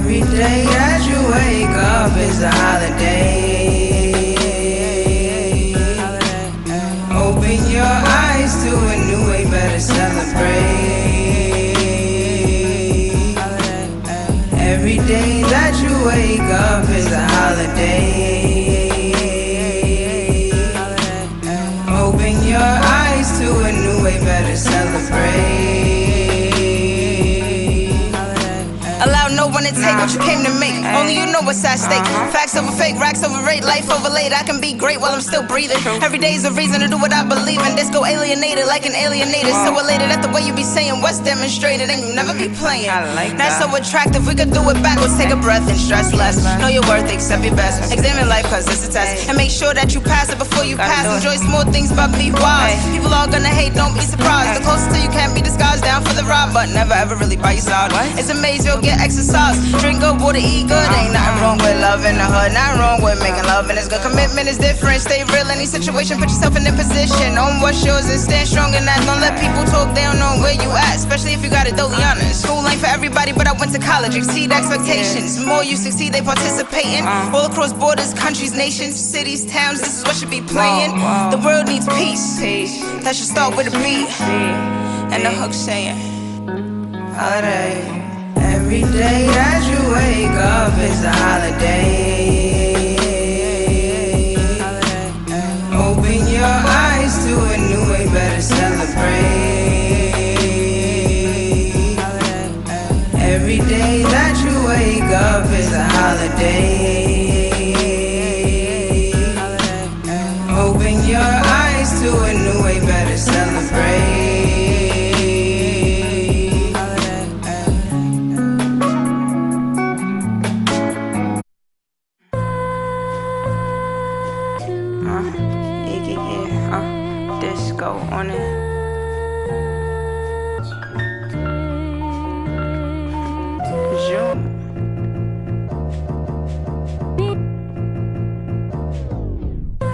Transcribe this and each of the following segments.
Every day that you wake up is a holiday. Open your eyes to a new way, better celebrate. Every day that you wake up is a holiday. Open your eyes to a new way, better celebrate. Allow no one to take what you came to make. Only you know what's at stake. Facts over fake, racks over rate, life over late. I can be great while I'm still breathing. Every day is a reason to do what I believe in. This go alienated like an alienator. So elated at the way you be saying what's demonstrated, and you never be playing. That's so attractive, we could do it backwards. Take a breath and stress less. Know your worth, accept your best. Examine life cause it's a test. And make sure that you pass it before you pass. Enjoy small things but be wise. People all gonna hate, don't be surprised. The closest to you can't be disguised, down for the ride, but never ever really by your side. It's amazing you'll get exercise. Drink good water, eat good. Ain't nothing wrong with love in the hood. Nothing wrong with making love and it's good. Commitment is different. Stay real any situation. Put yourself in a position. Own what's yours and stand strong in that. Don't let people talk down on where you at, especially if you got it totally honest. School ain't for everybody, but I went to college. Exceed expectations. The more you succeed, they participating. All across borders, countries, nations, cities, towns. This is what should be playing. The world needs peace. That should start with a beat. And the hook saying, holiday. Every day that you wake up is a holiday. Open your eyes to a new way, better celebrate. Every day that you wake up is a holiday. Open your eyes to a new way, better celebrate. Disco on it.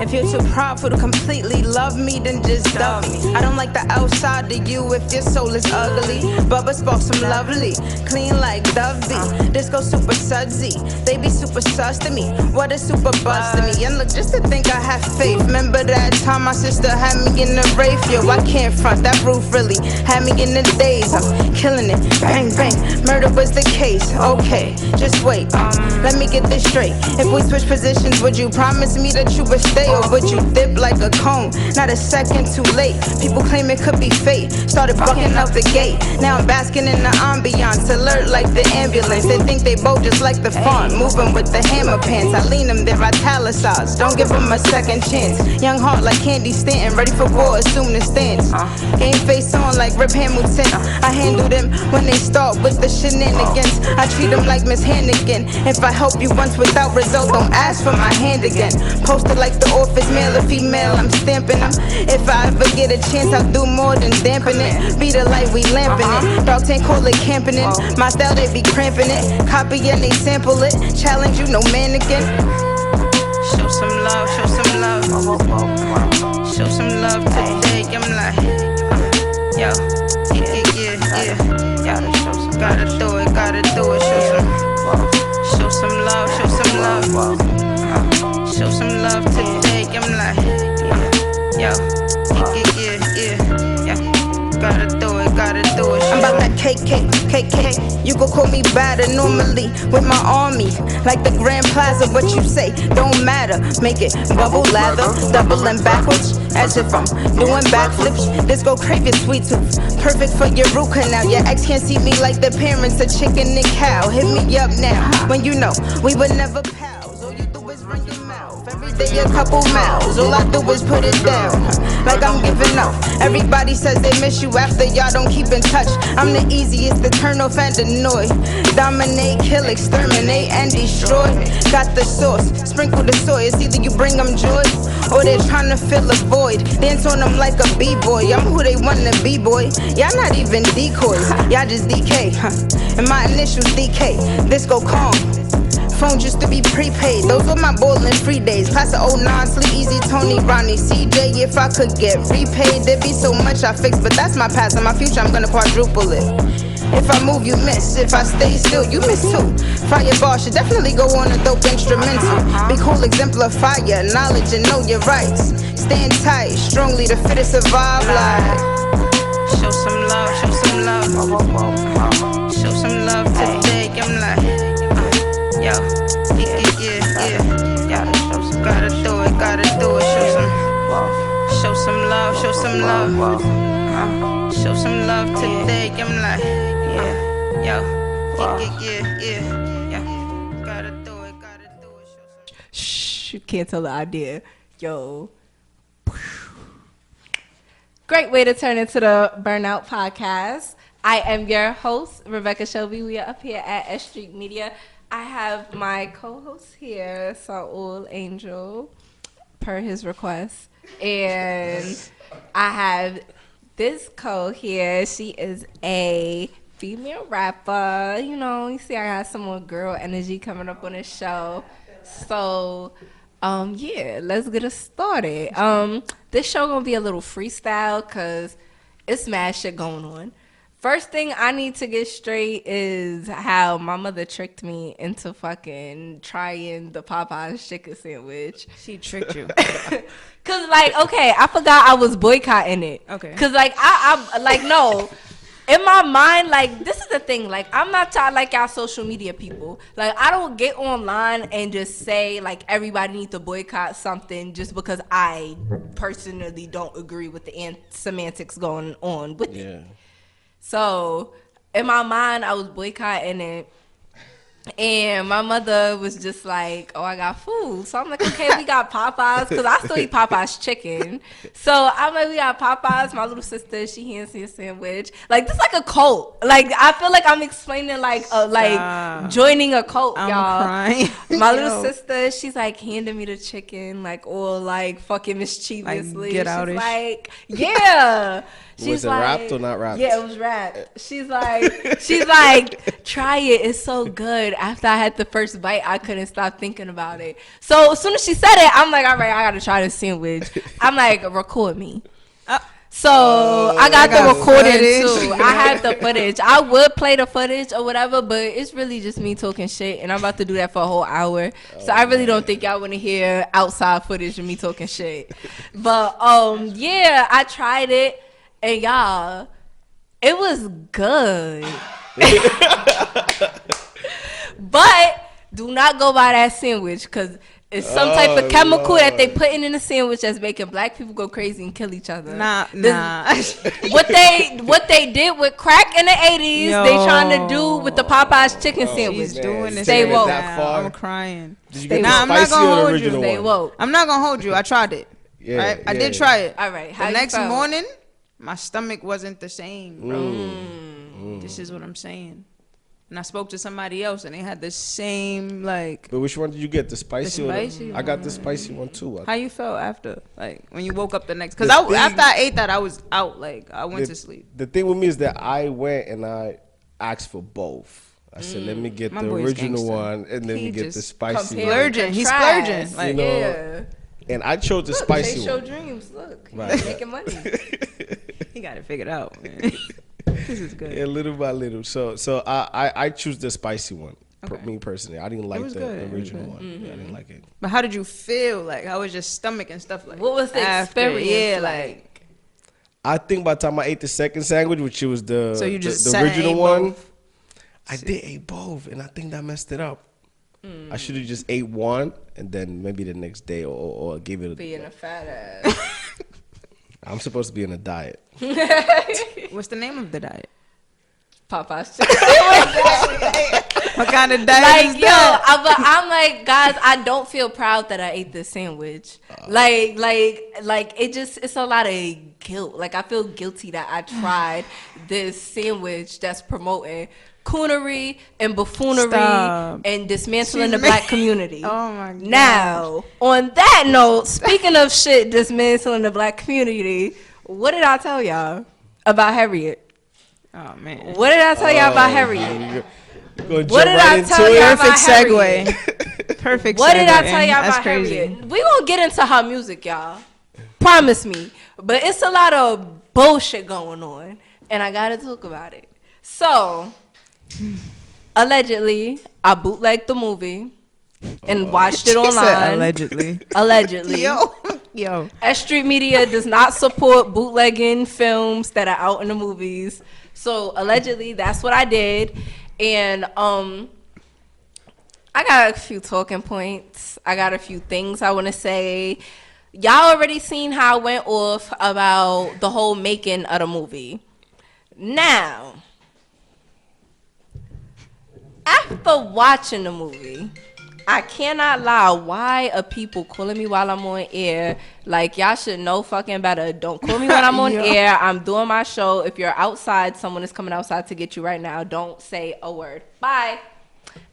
If you're too prideful to completely love me, then just dub me. I don't like the outside of you if your soul is ugly. Bubba sparks some lovely, clean like Dovey. Disco super sudsy, they be super sus to me. What a super buzz to me. And look, just to think I have faith. Remember that time my sister had me in the Wraith? Yo, I can't front, that roof really had me in the days. I'm killing it, bang bang, murder was the case. Okay, just wait, let me get this straight. If we switch positions, would you promise me that you would stay? Or would you dip like a cone? Not a second too late. People claim it could be fate. Started bucking out the gate. Now I'm basking in the ambiance. Alert like the ambulance. They think they both just like the font. Moving with the hammer pants. I lean them, they're italicized. Don't give them a second chance. Young heart like Candy Stanton. Ready for war, assume the stance. Game face on like Rip Hamilton. I handle them when they start with the shenanigans. I treat them like Miss Hannigan. If I help you once without result, don't ask for my hand again. Posted like the office, male or female, I'm stamping them. If I ever get a chance, I'll do more than dampen it. Be the light, we lamping it. Dog tank, call it camping it. My style, they be cramping it. Copy and they sample it. Challenge you, no mannequin. Show some love, show some love. Show some love today, I'm like, yo, yeah. Gotta do it, show some love, show some love. Show some love today, I'm like, yeah. Gotta do it. I'm about that cake. You could call me badder normally with my army. Like the Grand Plaza, what you say don't matter. Make it bubble lather, doubling backwards as if I'm doing backflips. This go crave your sweet tooth, perfect for your root canal. Your ex can't see me like the parents of chicken and cow. Hit me up now when you know we would never pals. All you do is run your mouth. Every day a couple miles. All I do is put it down. Like I'm giving up. Everybody says they miss you after y'all don't keep in touch. I'm the easiest to turn off and annoy. Dominate, kill, exterminate, and destroy. Got the sauce, sprinkle the soy. It's either you bring them joy or they're trying to fill a void. Dance on them like a b-boy. I'm who they want to be, boy. Y'all not even decoys. Y'all just DK, and my initials DK. This go calm. Phone used to be prepaid. Those were my bowling free days. Class of 09, Sleep Easy, Tony, Ronnie, CJ. If I could get repaid, there'd be so much I fixed. But that's my past and my future, I'm gonna quadruple it. If I move, you miss. If I stay still, you miss too. Fireball should definitely go on a dope instrumental. Be cool, exemplify your knowledge and know your rights. Stand tight, strongly the fittest survive life. Show some love, show some love. Show some love today. I'm like, yo, yeah. Gotta do it, show some love, show some love. Show some love today. I'm like, yeah. Gotta do it. Shh, you can't tell the idea. Yo. Great way to turn into the Burnout Podcast. I am your host, Rebecca Shelby. We are up here at S.STREET Media. I have my co-host here, Saul Angel, per his request. And I have this here. She is a female rapper. You know, you see I got some more girl energy coming up on the show. So, let's get it started. This show gonna be a little freestyle because it's mad shit going on. First thing I need to get straight is how my mother tricked me into fucking trying the Popeyes chicken sandwich. She tricked you. Cause like, okay, I forgot I was boycotting it. Okay. Cause like I like no. In my mind, like, this is the thing. Like, I'm not like y'all social media people. Like, I don't get online and just say, like, everybody needs to boycott something just because I personally don't agree with the semantics going on with it. So, in my mind, I was boycotting it. And my mother was just like, oh, I got food. So I'm like, okay, we got Popeyes. Because I still eat Popeyes chicken. So I'm like, we got Popeyes. My little sister, she hands me a sandwich. Like, this is like a cult. Like, I feel like I'm explaining, like joining a cult, I'm y'all. crying. My little sister, she's like handing me the chicken, like, all like fucking mischievously. Like, get out-ish. She's like, yeah. Was it wrapped or not wrapped? Yeah, it was wrapped. She's like, try it. It's so good. After I had the first bite, I couldn't stop thinking about it. So as soon as she said it, I'm like, all right, I gotta try this sandwich. I'm like, record me. So I got the recording too. I have the footage. I would play the footage or whatever, but it's really just me talking shit, and I'm about to do that for a whole hour. So I really don't think y'all want to hear outside footage of me talking shit. But I tried it. And y'all, it was good. But do not go buy that sandwich because it's some type of chemical that they putting in the sandwich that's making black people go crazy and kill each other. Nah. What they did with crack in the 80s, they trying to do with the Popeyes chicken sandwich. She's doing this. Stay woke. I'm crying. Did you get I'm the not spicy gonna or the hold you. original Stay one? woke. I'm not gonna hold you. I tried it. Right? I did try it. All right. How The you next felt? morning, my stomach wasn't the same, bro. This is what I'm saying. And I spoke to somebody else, and they had the same, like... But which one did you get? The spicy, spicy I got the spicy one, too. How you felt after? Like, when you woke up the next... Because after I ate that, I was out. Like, I went to sleep. The thing with me is that I went and I asked for both. I said, let me get My the boy's original gangster. one, and then He me get the just spicy one. Splurging. He's splurging. Like, You know, Yeah. And I chose the Look, spicy they show one. dreams. Look, Right. he's making money. he got it figured out, man. This is good. Yeah, little by little. So I choose the spicy one. Okay. Me personally, I didn't like was the good. It was original good. one. Yeah, I didn't like it. But how did you feel? Like, how was your stomach and stuff like? What was the after? experience Yeah, like? I think by the time I ate the second sandwich, which was the So you just the sat and original ate one, both? I did eat both, and I think that messed it up. I should have just ate one, and then maybe the next day, or give it. Being a fat ass. I'm supposed to be on a diet. What's the name of the diet? Popeyes chicken. What kind of diet is Like, that? but I'm like, guys, I don't feel proud that I ate this sandwich. Like it's a lot of guilt. Like, I feel guilty that I tried this sandwich that's promoting coonery and buffoonery Stop. and dismantling the She's black community. Oh my god. Now, on that note, speaking of shit dismantling the black community, what did I tell y'all about Harriet? Oh man. What did I tell y'all about Harriet? What What did I tell y'all about Perfect Harriet? segue. Perfect. What did I segue. tell y'all That's about crazy. Harriet? We gonna get into her music, y'all. Promise me. But it's a lot of bullshit going on, and I gotta talk about it. So, allegedly, I bootlegged the movie and watched it online. Allegedly. Allegedly. Yo. S.STREET Media does not support bootlegging films that are out in the movies. So, allegedly, that's what I did. And I got a few talking points. I got a few things I want to say. Y'all already seen how I went off about the whole making of the movie. Now, after watching the movie, I cannot lie. Why are people calling me while I'm on air? Like, y'all should know fucking better. Don't call me when I'm on air. I'm doing my show. If you're outside, someone is coming outside to get you right now. Don't say a word. Bye.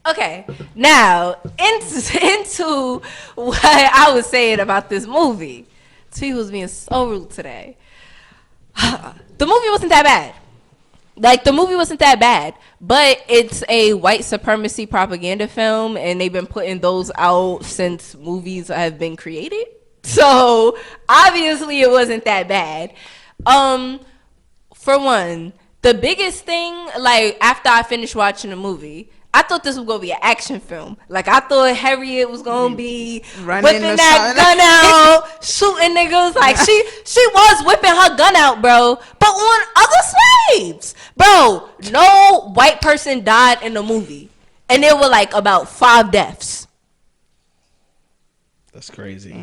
Okay, now into what I was saying about this movie. T was being so rude today. The movie wasn't that bad. Like, the movie wasn't that bad, but it's a white supremacy propaganda film, and they've been putting those out since movies have been created. So, obviously, it wasn't that bad. For one, the biggest thing, like, after I finished watching the movie, I thought this was going to be an action film. Like, I thought Harriet was going to be whipping that gun out, shooting niggas. Like, she was whipping her gun out, bro. But on other slaves. Bro, no white person died in the movie. And there were, like, about 5 deaths. That's crazy.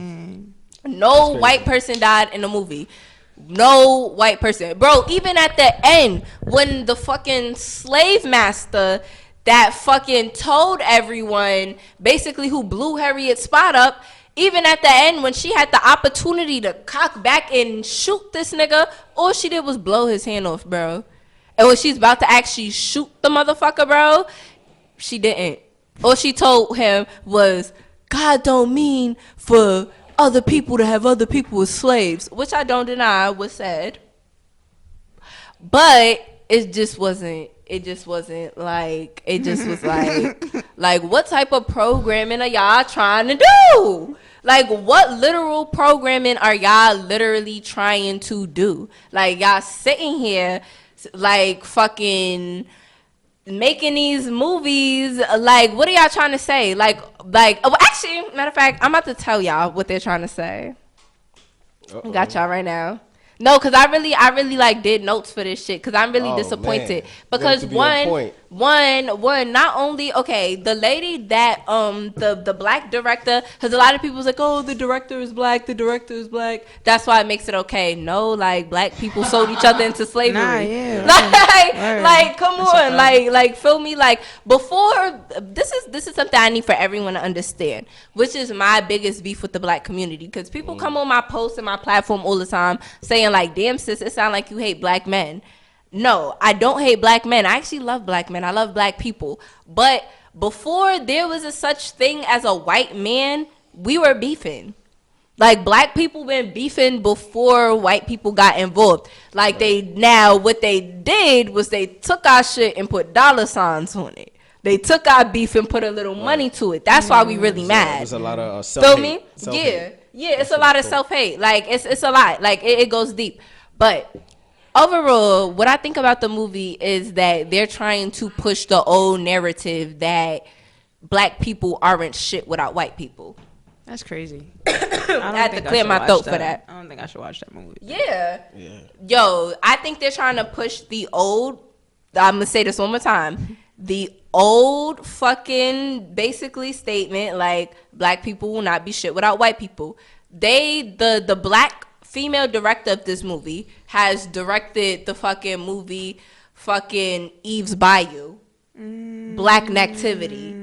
No white person died in the movie. No white person. Bro, even at the end, when the fucking slave master that fucking told everyone, basically who blew Harriet's spot up, even at the end when she had the opportunity to cock back and shoot this nigga, all she did was blow his hand off, bro. And when she's about to actually shoot the motherfucker, bro, she didn't. All she told him was, God don't mean for other people to have other people as slaves, which I don't deny was said. But it just wasn't like, it just was like what type of programming are y'all trying to do? Like, what literal programming are y'all literally trying to do? Like, y'all sitting here, like, fucking making these movies, like, what are y'all trying to say? Like, oh, actually, matter of fact, I'm about to tell y'all what they're trying to say. I got y'all right now. No, because I really like did notes for this shit, because I'm really disappointed. Man. Because one, not only, okay, the lady that the black director, because a lot of people was like, oh, the director is black, that's why it makes it okay. No, like, black people sold each other into slavery. Nah, yeah. Like come on, like feel me, like, before, this is something I need for everyone to understand, which is my biggest beef with the black community, because people come on my posts and my platform all the time saying, like, damn sis, it sounds like you hate black men. No, I don't hate black men. I actually love black men. I love black people. But before there was a such thing as a white man, we were beefing. Like, black people been beefing before white people got involved. Like, what they did was they took our shit and put dollar signs on it. They took our beef and put a little money to it. That's why we really mad. There's a lot of self-hate. Feel me? Yeah, it's a lot of self-hate. Like, it's a lot. Like, it goes deep. But overall, what I think about the movie is that they're trying to push the old narrative that black people aren't shit without white people. That's crazy. I had to clear my throat for that. I don't think I should watch that movie. Yeah. Yo, I think they're trying to push the old, I'm going to say this one more time, the old fucking basically statement, like, black people will not be shit without white people. The black female director of this movie has directed the fucking movie fucking Eve's Bayou, Black Nativity.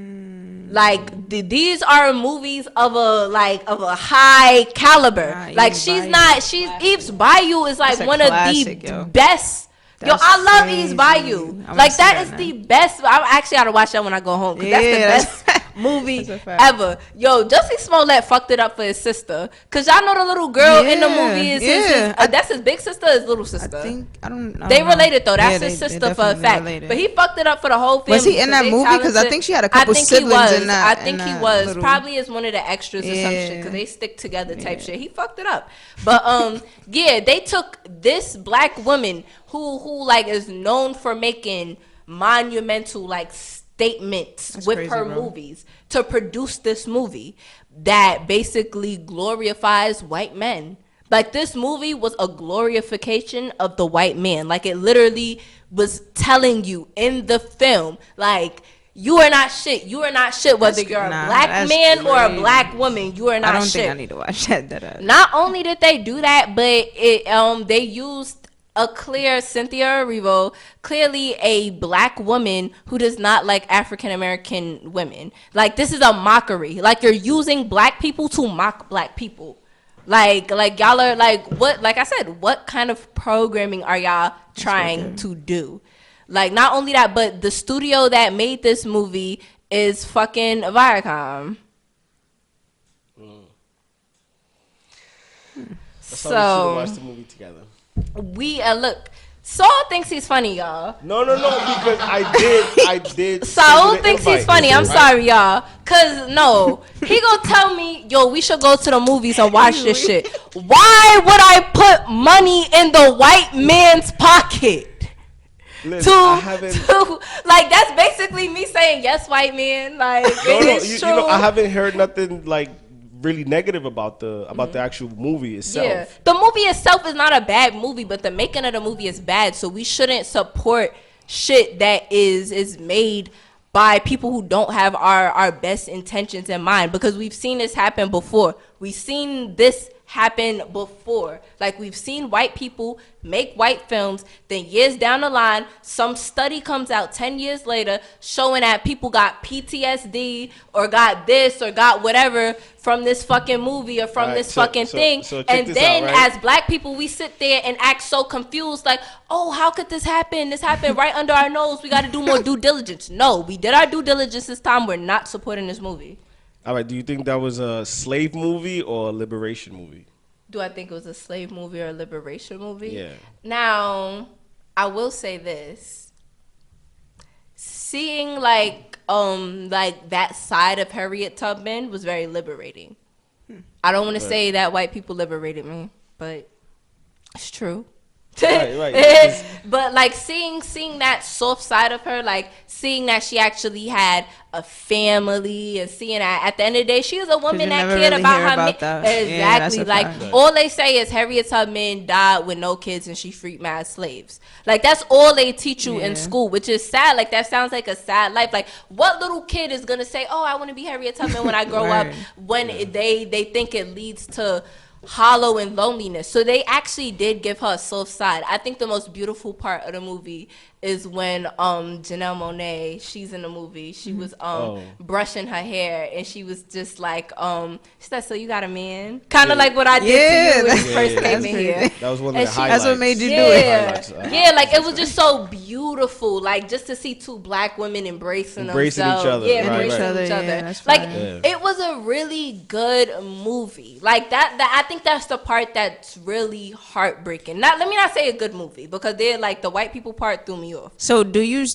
Like, these are movies of a high caliber. Like, Eve's Bayou is like one classic, of the best. Yo, I love Eve's Bayou. Like, that is the best. I actually gotta watch that when I go home, because that's the best movie That's a fact. ever. Yo, Jussie Smollett fucked it up for his sister. Cause y'all know the little girl in the movie is that's his big sister, or his little sister. I don't know. They related though. That's Yeah, his they sister for a definitely fact. related. But he fucked it up for the whole family. Was he in that movie? Because I think she had a couple siblings in that. I think he was. Probably as one of the extras or some shit. Because they stick together type shit. He fucked it up. But yeah, they took this black woman who like is known for making monumental like statements That's with crazy, her bro. movies to produce this movie that basically glorifies white men. Like, this movie was a glorification of the white man. Like, it literally was telling you in the film, like, you are not shit. You are not shit whether you're a black man or a black woman. You are not shit. I don't think I need to watch that. Not only did they do that, but they used a clear Cynthia Erivo, clearly a black woman who does not like African American women. Like, this is a mockery. Like, you're using black people to mock black people. Like y'all are like, what? Like I said, what kind of programming are y'all trying to do? Like, not only that, but the studio that made this movie is fucking Viacom. That's how we should watch the movie together. Look, Saul thinks he's funny, y'all. No, because I did. Saul thinks he's funny. I'm sorry, y'all. Cause no, he gonna tell me, yo, we should go to the movies and watch this shit. Why would I put money in the white man's pocket? Listen, Like, that's basically me saying yes, white man. Like, it's true. You know, I haven't heard nothing like really negative about the actual movie itself. Yeah, the movie itself is not a bad movie, but the making of the movie is bad. So we shouldn't support shit that is made by people who don't have our best intentions in mind, because we've seen this happen before. We've seen this happen before. Like, we've seen white people make white films, then years down the line, some study comes out 10 years later showing that people got PTSD or got this or got whatever from this fucking movie or from this fucking thing. And then as black people, we sit there and act so confused, like, oh, how could this happen? This happened right under our nose. We got to do more due diligence. No, we did our due diligence this time. We're not supporting this movie. All right, do you think that was a slave movie or a liberation movie? Do I think it was a slave movie or a liberation movie? Yeah. Now, I will say this. Seeing like that side of Harriet Tubman was very liberating. I don't want to say that white people liberated me, but it's true. Right. But like seeing that soft side of her, like seeing that she actually had a family, and seeing that at the end of the day she was a woman that cared about her exactly. Like all they say is Harriet Tubman died with no kids and she freed mad slaves. Like, that's all they teach you in school, which is sad. Like, that sounds like a sad life. Like, what little kid is gonna say, oh, I want to be Harriet Tubman when I grow up, when they think it leads to hollow and loneliness. So they actually did give her a soft side. I think the most beautiful part of the movie is when Janelle Monáe, she's in the movie, she was brushing her hair, and she was just like, she said, so you got a man? Kind of like what I did to you when you first came in here. That was one of the highlights. That's what made you do it. Yeah, like, it was just so beautiful. Like, just to see two black women embracing each other. Yeah, embracing each other. Yeah, like, it was a really good movie. Like, that I think that's the part that's really heartbreaking. Let me not say a good movie, because they're like, the white people part threw me off. So do you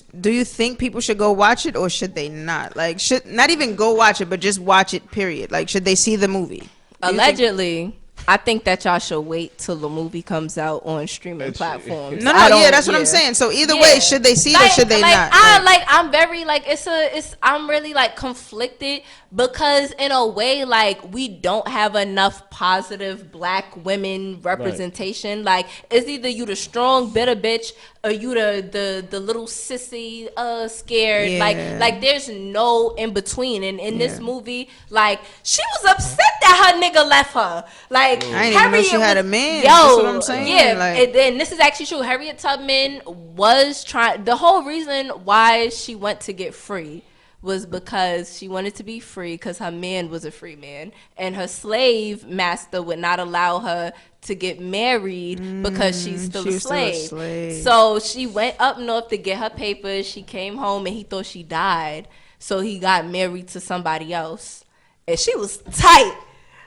think people should go watch it, or should they not? Like, should not even go watch it, but just watch it, period? Like, should they see the movie? Allegedly, I think that y'all should wait till the movie comes out on streaming platforms. No, that's what I'm saying. So either way, should they see it or should they not? I'm very like, I'm really like conflicted, because in a way, like, we don't have enough positive black women representation. Like, it's either you the strong bitter bitch, or you the little sissy scared. Like there's no in between. And in this movie, like, she was upset that her nigga left her. Like, I didn't even know she had a man. Yo, that's what I'm saying. Yeah, like, and then this is actually true. Harriet Tubman was trying. The whole reason why she went to get free was because she wanted to be free, because her man was a free man, and her slave master would not allow her to get married because she's still a slave. So she went up north to get her papers. She came home and he thought she died. So he got married to somebody else. And she was tight.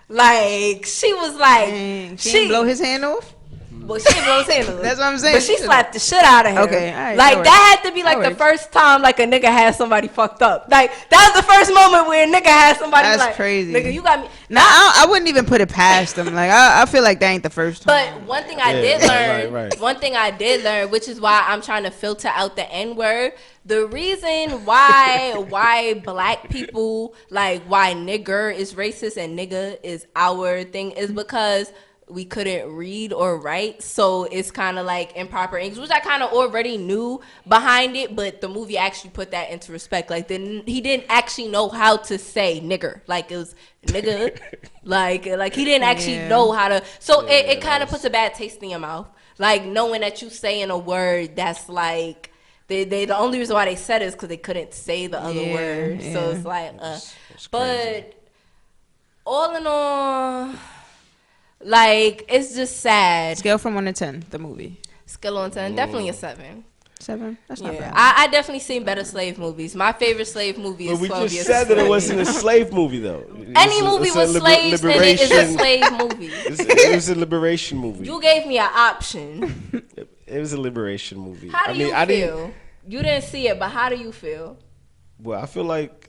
Like, she was like... Dang, she didn't blow his hand off? Well, she didn't blow his hand off. That's what I'm saying. But she slapped the shit out of him. Okay, all right, like, that that had to be, like, That the first time, like, a nigga had somebody fucked up. Like, that was the first moment where a nigga had somebody That's like... crazy. Nigga, you got me... Nah, I wouldn't even put it past them. Like, I feel like that ain't the first time. But one thing I did learn, one thing I did learn, which is why I'm trying to filter out the N-word. The reason why black people, like, why nigger is racist and nigga is our thing is because we couldn't read or write, so it's kind of like improper English, which I kind of already knew behind it, but the movie actually put that into respect. Like, he didn't actually know how to say nigger. Like, it was nigga. like he didn't actually know how to. So it kind of puts a bad taste in your mouth. Like, knowing that you saying a word that's like, the only reason why they said it is because they couldn't say the other word. Yeah. So it's like, but all in all, like, it's just sad. Scale from 1 to 10, the movie. Scale on 10, definitely a 7. 7? That's not bad. I definitely seen better slave movies. My favorite slave movie is 12 Years a Slave. We just said that it wasn't a slave movie, though. Any movie with slaves in it is a slave movie. It was a liberation movie. You gave me an option. It was a liberation movie. How do you feel? You didn't see it, but how do you feel? Well, I feel like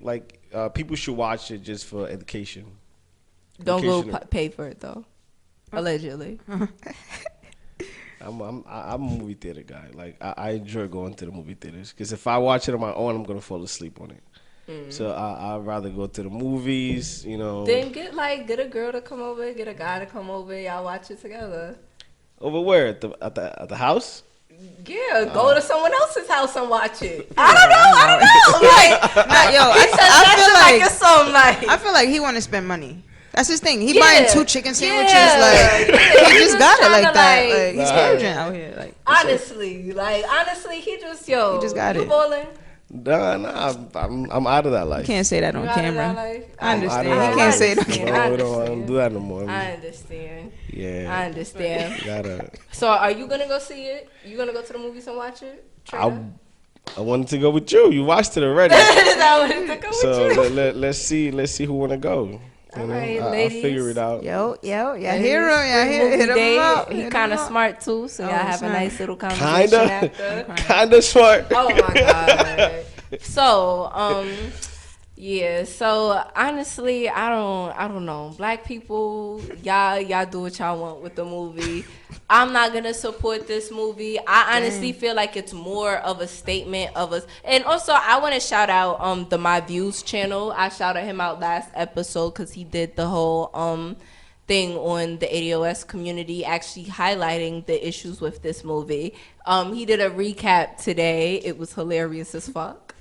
people should watch it just for education. Don't go pay for it, though. Allegedly. I'm a movie theater guy. Like, I enjoy going to the movie theaters because if I watch it on my own, I'm gonna fall asleep on it. So I'd rather go to the movies, you know. Then get a girl to come over, get a guy to come over, y'all watch it together. Over where? At the house? Yeah, go to someone else's house and watch it. I don't know. Like, I feel like he want to spend money. That's his thing. He buying 2 chicken sandwiches. Like, he just got it like that. Like, he's splurging out here. Like, honestly, he just got it. Balling. Nah, I'm out of that life. You can't say that on camera. I understand. You can't say it on camera. I don't do that no more. I understand. Yeah. I understand. You gotta. So, are you gonna go see it? You gonna go to the movies and watch it? I wanted to go with you. You watched it already. I wanted to go with you. Let's see who wanna go. All right, I'll ladies. figure it out. Yo, y'all hear him? Hit him up. He kind of smart too, so y'all have a nice little conversation after. Kinda smart. Oh my god. So, yeah. So honestly, I don't know. Black people, y'all do what y'all want with the movie. I'm not gonna support this movie. I honestly feel like it's more of a statement of us. And also, I want to shout out the My Views channel. I shouted him out last episode because he did the whole thing on the ADOS community, actually highlighting the issues with this movie. He did a recap today. It was hilarious as fuck.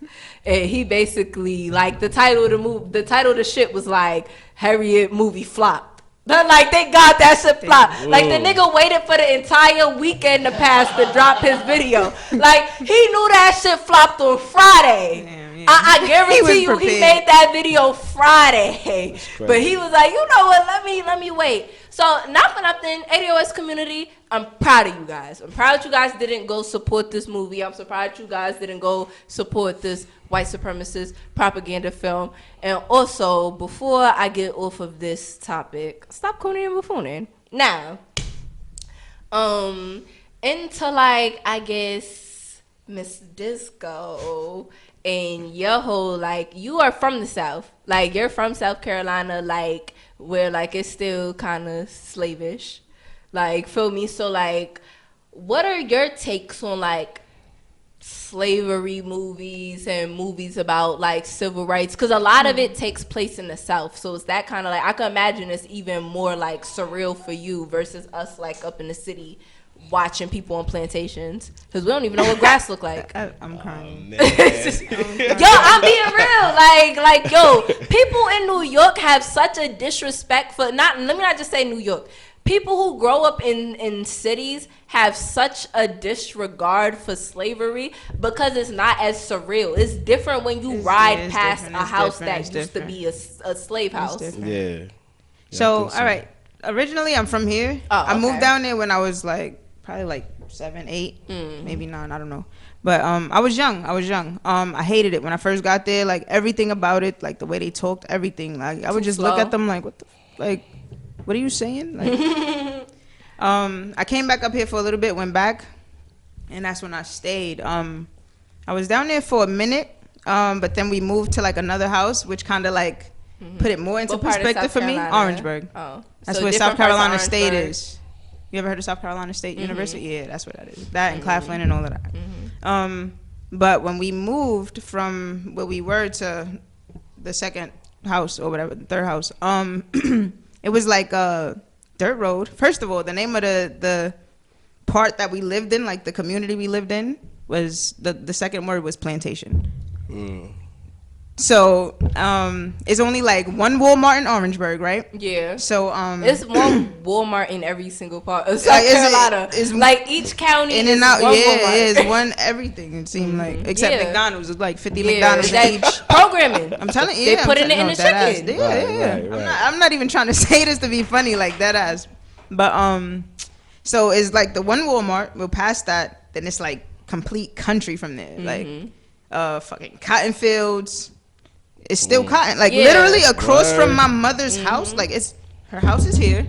And he basically, like, the title of the shit was like, Harriet movie flop. Like, they got that shit flopped. Like, the nigga waited for the entire weekend to pass to drop his video. Like, he knew that shit flopped on Friday. Damn, yeah. I guarantee you he made that video Friday. But he was like, you know what, let me wait. So, not for nothing, ADOS community, I'm proud of you guys. I'm proud that you guys didn't go support this movie. I'm surprised you guys didn't go support this white supremacist propaganda film. And also, before I get off of this topic, stop calling him buffooning. Now, into, like, I guess, Miss Disco and your whole, like, you are from the South. Like, you're from South Carolina, like, where, like, it's still kind of slavish. Like, feel me? So, like, what are your takes on, like, slavery movies and movies about, like, civil rights? Because a lot of it takes place in the South. So it's that kind of, like, I can imagine it's even more, like, surreal for you versus us, like, up in the city watching people on plantations. Because we don't even know what grass look like. I'm crying. Yo, I'm being real. Like, yo, people in New York have such a disrespect for, let me not just say New York. People who grow up in cities have such a disregard for slavery because it's not as surreal. It's different when you ride past a house that used to be a slave house. Yeah. So, all right. Originally, I'm from here. I moved down there when I was, like, probably, like, 7, 8, maybe 9. I don't know. But I was young. I hated it when I first got there. Like everything about it, like the way they talked, everything. Like I would just look at them like, what are you saying? Like, I came back up here for a little bit, went back, and that's when I stayed. I was down there for a minute, but then we moved to like another house, which kind of like put it more into perspective for me. Orangeburg. Oh, that's so where South Carolina State is. You ever heard of South Carolina State University? Yeah, that's what that is. That and Claflin and all of that. But when we moved from where we were to the second house or whatever, the third house, it was like a dirt road. First of all, the name of the part that we lived in, like the community we lived in, was the second word was plantation. So it's only like one Walmart in Orangeburg, right? Yeah. So it's one Walmart in every single part of South Carolina. It's like each county in and out. One yeah, Walmart. it's one everything. It seemed like except McDonald's. It was like 50 McDonald's each. Programming. I'm telling you, they put it in the chicken. Right. I'm not even trying to say this to be funny, like that ass. But so it's like the one Walmart. We'll pass that, then it's like complete country from there, like fucking cotton fields. It's still cotton, like literally across from my mother's house. Like her house is here,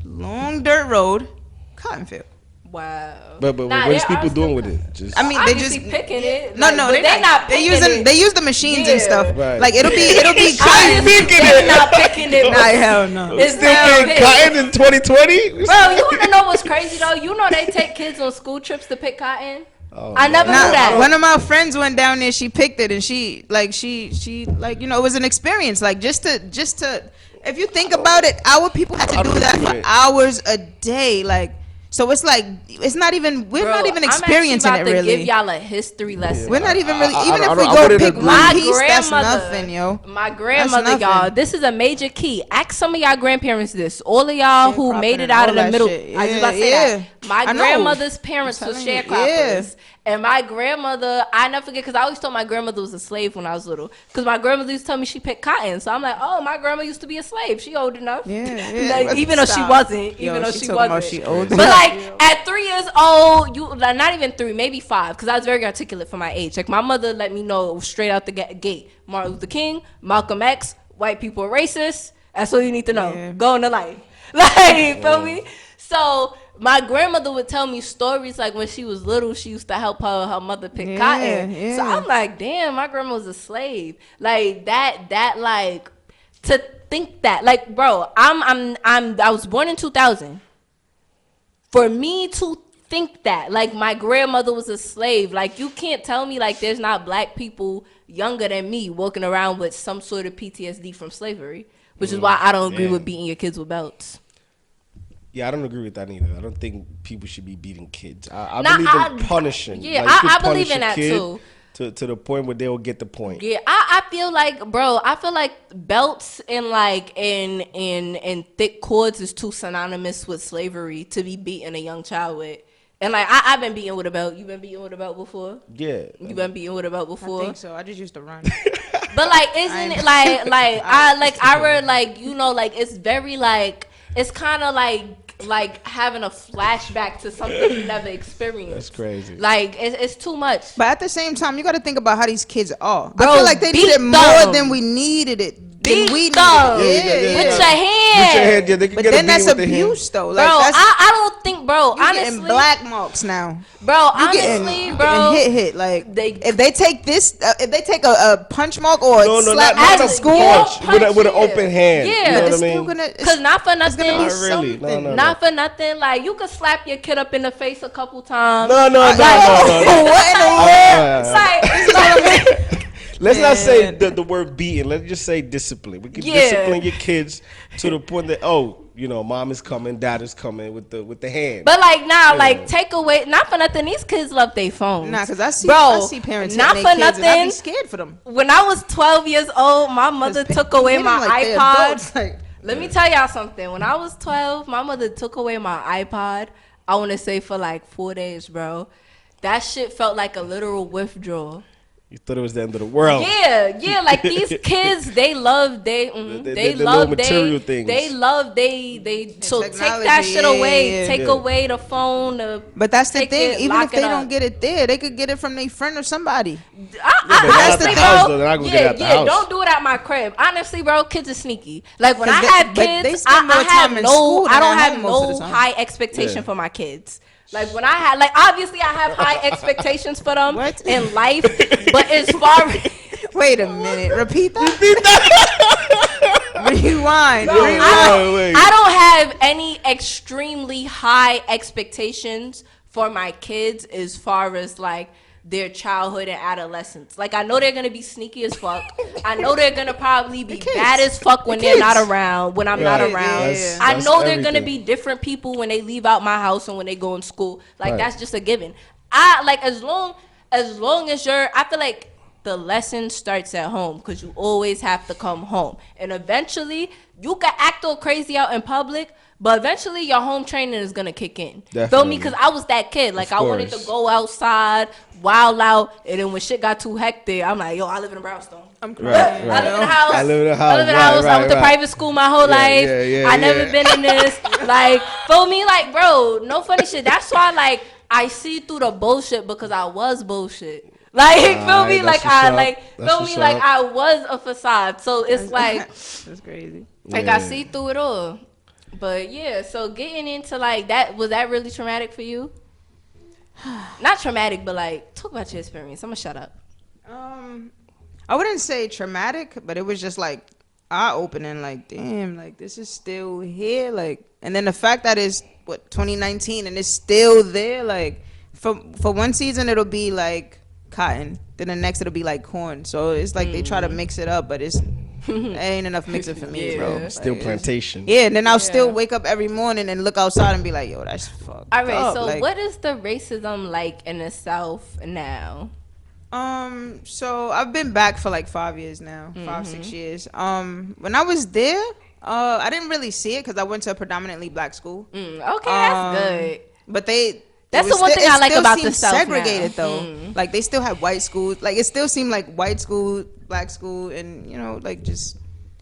long dirt road, cotton field. Wow. But what is people doing with it? Just they just picking it. No, they're not. They use the machines and stuff. Right. Like it'll be cotton. They're not picking it. Nah, hell no. It's still being cotton in 2020. Bro, you wanna know what's crazy though? You know they take kids on school trips to pick cotton. Oh, I never knew that. One of my friends went down there. She picked it, and she like it was an experience. Like just to, if you think about it, our people have to do that for hours a day. Like, so it's like we're not even experiencing it really. I'm give y'all a history lesson. We're not even really. Even if we go pick one piece, that's nothing, yo. My grandmother, y'all. This is a major key. Ask some of y'all grandparents this. All of y'all who made it out of the middle. I was about to say that. My grandmother's parents were sharecroppers. And my grandmother, I never forget, because I always thought my grandmother was a slave when I was little. Because my grandmother used to tell me she picked cotton. So I'm like, oh, my grandma used to be a slave. She old enough. Yeah. Like, even though she wasn't. She old but like, at 3 years old, not even 3, maybe 5, because I was very articulate for my age. Like, my mother let me know straight out the gate. Martin Luther King, Malcolm X, white people are racist. That's all you need to know. Go into life. Like, feel me? So my grandmother would tell me stories like when she was little, she used to help her mother pick cotton. Yeah. So I'm like, damn, my grandma was a slave. Like that like to think that, like, bro, I was born in 2000. For me to think that, like, my grandmother was a slave, like, you can't tell me like there's not black people younger than me walking around with some sort of PTSD from slavery, which is why I don't agree with beating your kids with belts. Yeah, I don't agree with that either. I don't think people should be beating kids. I believe in punishing. Yeah, like, I believe in that too. To the point where they will get the point. Yeah, I feel like, bro, belts and like and thick cords is too synonymous with slavery to be beating a young child with. And like I've been beaten with a belt. You been beaten with a belt before? Yeah. You been beaten with a belt before? I think so. I just used to run. But like, isn't it I read like, you know, like it's very like, it's kind of like having a flashback to something you never experienced. That's crazy. Like it's too much. But at the same time, you got to think about how these kids are. Bro, I feel like they needed more than we needed it. Beat them. With your hand. Yeah, they can but get then that's abuse though. Like, bro, I don't think, bro. You honestly, getting black marks now. Bro, honestly, bro. Hit. Like if they take this, if they take a punch mark or slap not at a school with an open hand. Yeah, you know what I mean? Because not for nothing. Not really. No. Not for nothing. Like you could slap your kid up in the face a couple times. No. What in the world? Let's not say the word beating. Let's just say discipline. We can discipline your kids to the point that, you know, mom is coming, dad is coming with the hand. But like now, like take away, not for nothing, these kids love their phones. Nah, because I see parents not for nothing. I be scared for them. When I was 12 years old, my mother took away my iPod. Let me tell y'all something. When I was 12, my mother took away my iPod. I want to say for like 4 days, bro. That shit felt like a literal withdrawal. You thought it was the end of the world. Yeah, like these kids, they love they love material things. They love so take technology, that shit away. yeah. Take away the phone. But that's the take thing. it, Even lock if they it don't up. get it there, they could get it from their friend or somebody. That's the house, though. They're not gonna get it at the house. Don't do it at my crib. Honestly, bro, kids are sneaky. Like when I 'Cause have but they kids, spend more I time have in no, school than I don't at have home most of no the time. high expectation Yeah. for my kids. Like when I had, like obviously I have high expectations for them What? in life, but as far Wait a minute. Repeat that. Rewind. Bro, Wait. I don't have any extremely high expectations for my kids as far as like their childhood and adolescence. Like I know they're gonna be sneaky as fuck. I know they're gonna probably be bad as fuck when they're not around, when I'm not Right. around. Yeah. I That's know they're gonna everything. be different people when they leave out my house and when they go in school. Like Right. that's just a given. I like as long as I feel like the lesson starts at home because you always have to come home. And eventually, you can act all crazy out in public, but eventually your home training is going to kick in. Feel me? Definitely. Because I was that kid. Like, Of I wanted to course. go outside, wild out, and then when shit got too hectic, I'm like, yo, I live in a brownstone. I'm Right, crying. right. I live in a house. I live in a I house. live in a house. I went to private school my whole Yeah, life. yeah, I never yeah. been in this. Like, feel me? Like, bro, no funny shit. That's why, like, I see through the bullshit because I was bullshit. Like, feel me? Alright, Like, that's I, what's like, up. feel That's me? what's Like, up. I was a facade. So it's like, That's crazy. like, I see through it all. But yeah, so getting into like that, was that really traumatic for you? Not traumatic, but like, talk about your experience. I'm gonna shut up. I wouldn't say traumatic, but it was just like eye-opening. Like, damn, like this is still here. Like, and then the fact that it's 2019 and it's still there. Like, for one season it'll be like cotton, then the next it'll be like corn. So it's like they try to mix it up, but it ain't enough mixing for me, bro. Still Like, plantation. yeah, and then I'll still wake up every morning and look outside and be like, yo, that's fucked All right, up. so Like, what is the racism like in the South now? So I've been back for like 5 years now, 5-6 years. When I was there, I didn't really see it because I went to a predominantly black school. Okay, that's good. But That's the one thing I like about the South now. segregated though. Like they still had white schools. Like it still seemed like white school, black school, and you know, like just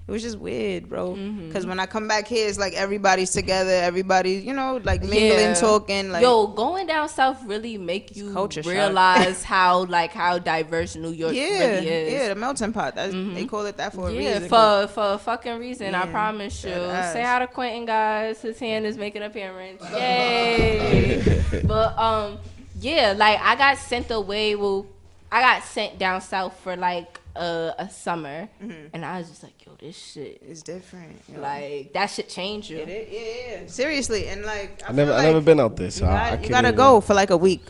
it was just weird, bro. Because when I come back here, it's like everybody's together, everybody, you know, like mingling, talking. Like, yo, going down south really make you culture shock. realize how diverse New York really is. yeah, the melting pot. That's, they call it that for a reason. For a fucking reason, I Yeah, promise you. that Say ass. hi to Quentin, guys. His hand is making appearance. Yay! But yeah, like I got sent away. Well, I got sent down south for like a summer, and I was just like, yo, this shit It's different. You know? like that shit changed you. Yeah. Seriously, and like I never been out there, so I can't you gotta even- go for like a week.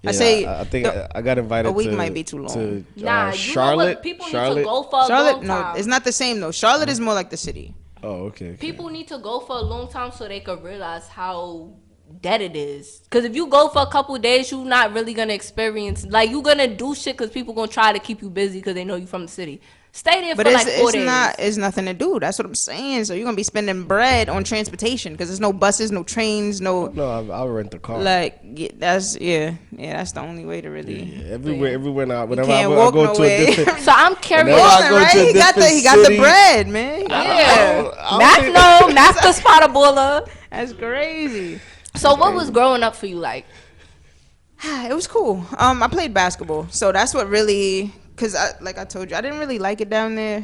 Yeah, I say I think I got invited. a week to, might be too long. To, Nah, you know Charlotte. what? People Charlotte. need to go for a Charlotte, long no, time. it's not the same though. Charlotte is more like the city. Oh, okay. People need to go for a long time so they could realize how dead it is. Because if you go for a couple of days, you're not really going to experience, like, you're going to do shit because people going to try to keep you busy because they know you from the city. Stay there But for it's, like 4 days. it's nothing to do. That's what I'm saying. So you're gonna be spending bread on transportation because there's no buses, no trains, no No, I'll rent the car. like. That's that's the only way to really. Yeah, everywhere now. Whenever I can't go walk to a nowhere. different. So I'm curious. Whenever I Balling, go right? to a He got different the city, bread, man. Yeah. I don't Math the spot baller. That's crazy. So what was growing up for you like? It was cool. I played basketball, so that's what really. Cause like I told you, I didn't really like it down there.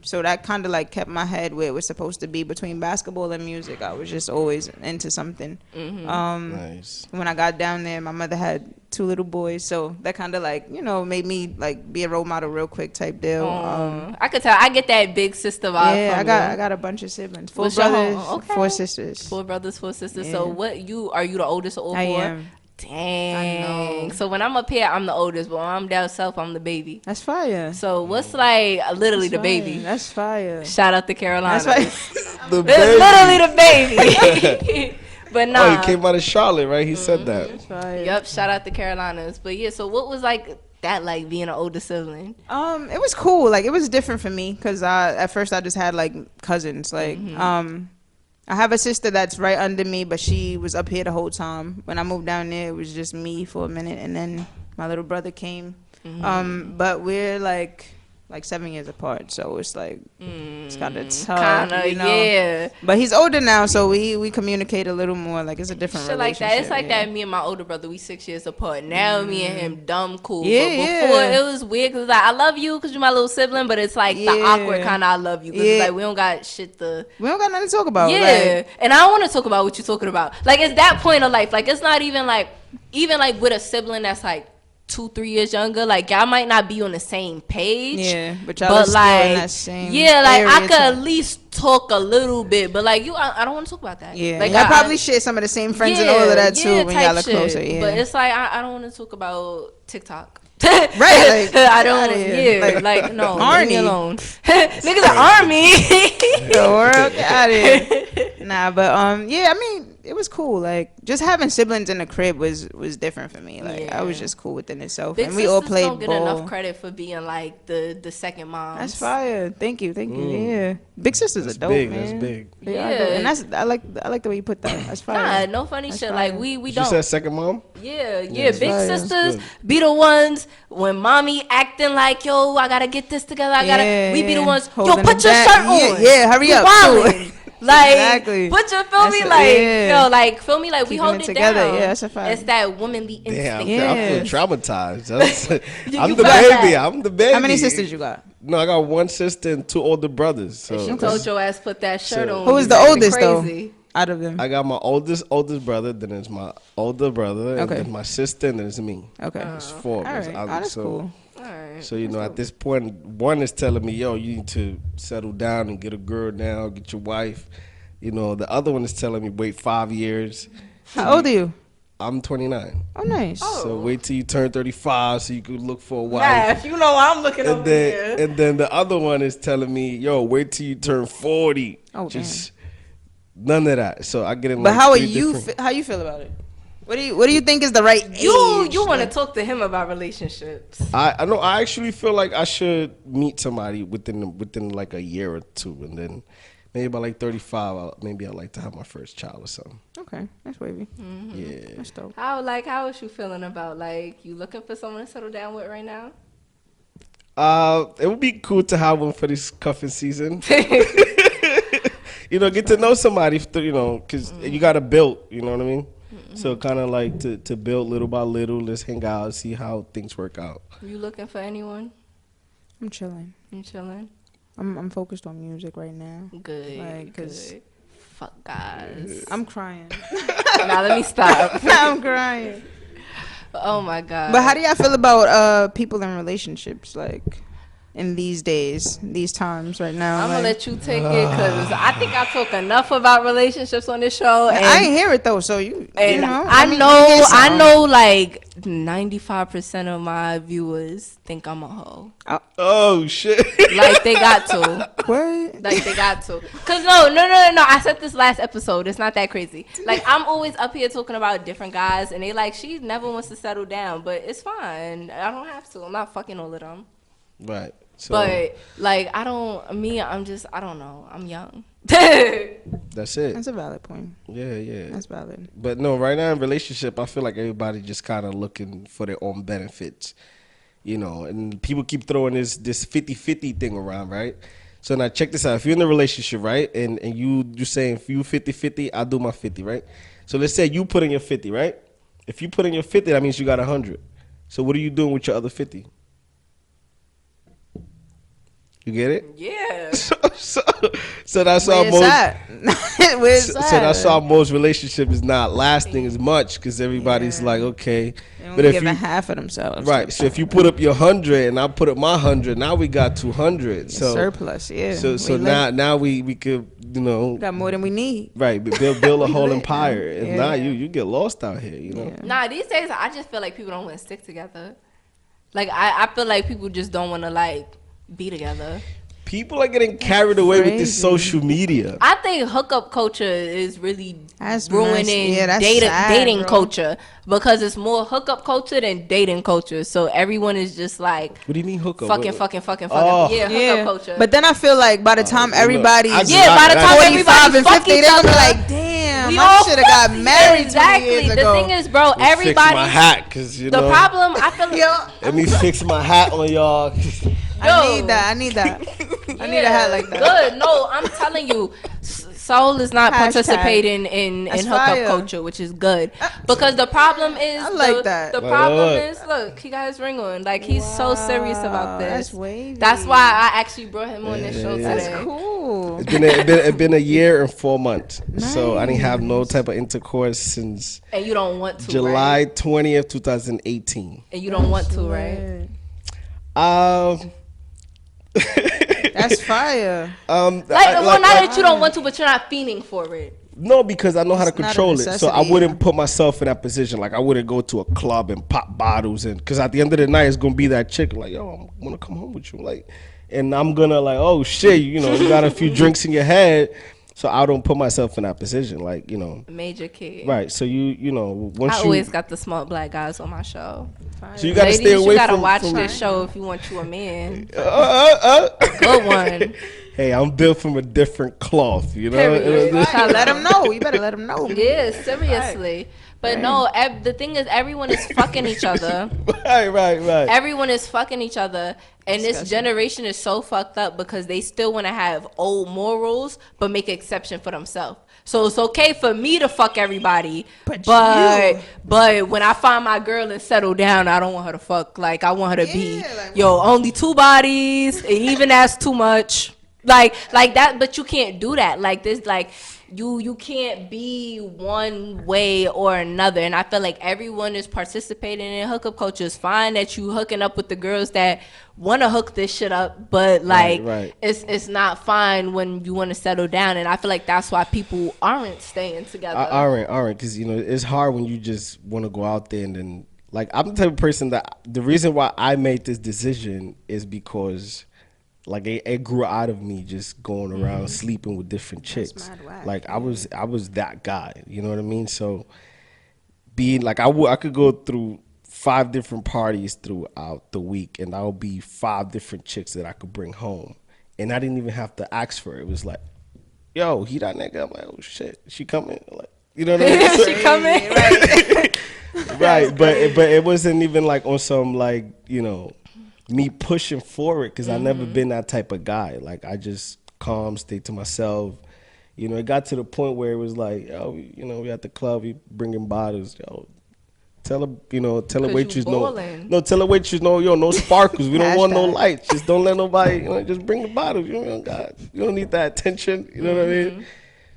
So that kind of like kept my head where it was supposed to be between basketball and music. I was just always into something. Nice. When I got down there, my mother had 2 little boys, so that kind of like made me like be a role model real quick type deal. I could tell. I get that big sister vibe. Yeah, from I you. got a bunch of siblings, 4 What's your brothers, home? Okay. 4 sisters. 4 brothers, 4 sisters. Yeah. So what are you the oldest of all 4? I am. Dang. I know. So when I'm up here, I'm the oldest, but when I'm down south, I'm the baby. That's fire. So what's like literally That's the fire. baby? That's fire. Shout out to Carolina. That's fire. The It's literally the baby. But nah. Oh, he came out of Charlotte, right? He said that. That's fire. Yep. Shout out to Carolinas. But yeah. So what was like that like being an older sibling? It was cool. Like it was different for me because at first I just had like cousins. Like I have a sister that's right under me, but she was up here the whole time. When I moved down there, it was just me for a minute, and then my little brother came. But we're like 7 years apart, so it's like it's kind of tough, Kinda, you know? yeah. But he's older now, so we communicate a little more. Like it's a different Shit like relationship. that. It's like yeah. that. Me and my older brother, we 6 years apart. Now me and him dumb cool. Yeah, but before yeah. it was weird because like I love you because you're my little sibling, but it's like the Yeah. awkward kind of I love you because Yeah. like we don't got shit to. We don't got nothing to talk about. Yeah, like, and I don't want to talk about what you're talking about. Like it's that point of life. Like it's not even like with a sibling that's like 2-3 years younger, like y'all might not be on the same page. Yeah, but y'all are still in that same yeah, like I area could too. at least talk a little bit, but like I don't want to talk about that. Yeah, like y'all probably share some of the same friends and all of that too when type y'all are shit. closer. Yeah, But it's like I don't want to talk about TikTok. Right, like, I get don't. outta here. Yeah, like no, leave Army. me alone. Niggas are army. the world, get out of here. Nah, but yeah, I mean, it was cool. Like just having siblings in the crib was different for me. Like I was just cool within itself, Big and we all sisters played don't get ball. enough credit for being like the second mom. That's fire. Thank you. Yeah, big sisters That's are dope, big. man. That's big. They are Yeah. dope. And I like the way you put that. That's fire. Nah, no funny That's shit. fire. Like we She don't. said second mom. Yeah, that's big fire. sisters That's good. be the ones when mommy acting like, yo, I gotta get this together. We be the ones, yo, Holding put it your back. shirt on. Yeah, hurry You up. wildin'. Like, Exactly. put your, feel me? That's Like, yeah. yo, like, feel me? Like, we Keeping hold it it together. down. Yeah, that's a fact. It's that womanly instinct. Damn, I Yes. feel traumatized. I'm You the felt baby. that. I'm the baby. How many sisters you got? No, I got one sister and 2 older brothers. So She told your ass put that shirt So- on. Who is You the acting oldest crazy. though? Out of them. I got my oldest brother, then it's my older brother, and Okay. then my sister, and then it's me. Okay. It's 4 of All us. right. Oh, that's so, cool. Alright. So you know, at this point, one is telling me, "Yo, you need to settle down and get a girl now, get your wife." You know, the other one is telling me, "Wait 5 years." How old are you? I'm 29. Oh, nice. So wait till you turn 35 so you could look for a wife. Nah, if you know I'm looking over here. And then the other one is telling me, "Yo, wait till you turn 40." Oh, Just none of that. So I get in. But like how are 3 you? different- How you feel about it? What do you think is the right age? You want to Like, talk to him about relationships. I know. I actually feel like I should meet somebody within like a year or 2, and then maybe by like 35, maybe I'd like to have my first child or something. Okay, that's wavy. Yeah. That's dope. How is you feeling about like you looking for someone to settle down with right now? It would be cool to have one for this cuffing season. You know, get to know somebody. You know, because you got to build. You know what I mean? So kind of like to build little by little. Let's hang out, see how things work out. You looking for anyone? I'm chilling. You chilling? I'm focused on music right now. Good. Like, 'cause- good. Fuck guys. I'm crying. Now let me stop. I'm crying. Oh my god. But how do y'all feel about people in relationships, like in these days, these times right now? I'm gonna like, let you take it because I think I talk enough about relationships on this show. And I ain't hear it though, so you And know. I mean, know, you hear I something. know, like 95% of my viewers think I'm a hoe. Oh shit! Like they got to. What? Like they got to. Cause no. I said this last episode. It's not that crazy. Like I'm always up here talking about different guys, and they like she never wants to settle down, but it's fine. I don't have to. I'm not fucking all of them. Right. So But like I don't know. I'm young. that's it. That's a valid point. Yeah. That's valid. But no, right now in relationship, I feel like everybody just kind of looking for their own benefits, you know. And people keep throwing this 50-50 thing around, right? So now check this out. If you're in a relationship, right, and you're saying if you 50-50, I'll do my 50, right? So let's say you put in your 50, right? If you put in your 50, that means you got 100. So what are you doing with your other 50? You get it? Yeah. So that's how Where's most. that? Where's So that? that's why most relationships is not lasting as much because everybody's like, okay, They but only if giving you half of themselves. right, so if you put up your 100 and I put up my 100, now we got 200. So surplus, yeah. so We now we could got more than we need. right build a whole lit, empire. man. If Yeah. not, you get lost out here. You know. Yeah. Nah, these days I just feel like people don't want to stick together. Like I feel like people just don't want to like be together. People are getting carried away with this crazy. social media. I think hookup culture is really That's ruining messy. Yeah, that's dating sad, bro. culture because it's more hookup culture than dating culture. So everyone is just like What do you mean hookup? fucking. Oh. Yeah, hookup culture. But then I feel like by the time everybody I yeah, by the time 45 everybody and fuck 50, each they're gonna be other, like, damn. Damn, We I all should have got married 20 years The ago. thing is, bro, Fix everybody. my hat, cause you The know. problem, I feel like. Let me fix my hat on y'all. I need that. I need a hat like that. Good. No, I'm telling you, Soul is not Hashtag. participating in That's hookup fire. culture, which is good. Because the problem is, I like that. The Like problem what? is, look, he got his ring on. Like, he's so serious about this. That's wavy. That's why I actually brought him on this show yeah. today. That's cool. It's been a year and 4 months, so I didn't have no type of intercourse since And you don't want to, July right? 20th, 2018. And you don't want to, right? That's fire. Not that you don't want to, but you're not fiending for it. No, because I know how to It's not a control it. So I necessity, wouldn't yeah. put myself in that position. Like I wouldn't go to a club and pop bottles, and because at the end of the night, it's gonna be that chick like, yo, I'm gonna come home with you, like, and I'm gonna like, oh shit, you know, you got a few drinks in your head, so I don't put myself in that position, like, you know. Major kid. Right. So you know, once I you, always got the smart black guys on my show. so you gotta Ladies, stay away you gotta from. watch from this show if you want you a man. Good one. Hey, I'm built from a different cloth, you know. Period. You gotta let them know. You better let them know. Yeah, seriously. But no, the thing is, everyone is fucking each other. Right. Everyone is fucking each other. And this generation is so fucked up because they still want to have old morals, but make an exception for themselves. So it's okay for me to fuck everybody, but when I find my girl and settle down, I don't want her to fuck. Like, I want her to be, like, only 2 bodies, and even that's too much. Like that, but you can't do that. Like this, like you can't be one way or another. And I feel like everyone is participating in hookup culture. It's fine that you hooking up with the girls that want to hook this shit up, but like Right. it's not fine when you want to settle down. And I feel like that's why people aren't staying together. Aren't, because you know it's hard when you just want to go out there and then, like, I'm the type of person that the reason why I made this decision is because, like, it grew out of me just going around sleeping with different chicks. mad whack, Like I was that guy, you know what I mean? So being like I could go through 5 different parties throughout the week, and I'll be 5 different chicks that I could bring home, and I didn't even have to ask for it. It was like, yo, he that nigga. I'm like, oh shit, she coming? Like, you know what I mean? She coming, right? Right, but it wasn't even like on some, like, you know, me pushing forward, because I never been that type of guy. Like, I just calm, stay to myself. You know, it got to the point where it was like, yo, you know, we at the club, we bringing bottles, yo. Tell her waitress tell her waitress no sparkles. We don't want no lights. Just don't let nobody, you know, just bring the bottles. You don't need that attention. You know what I mean?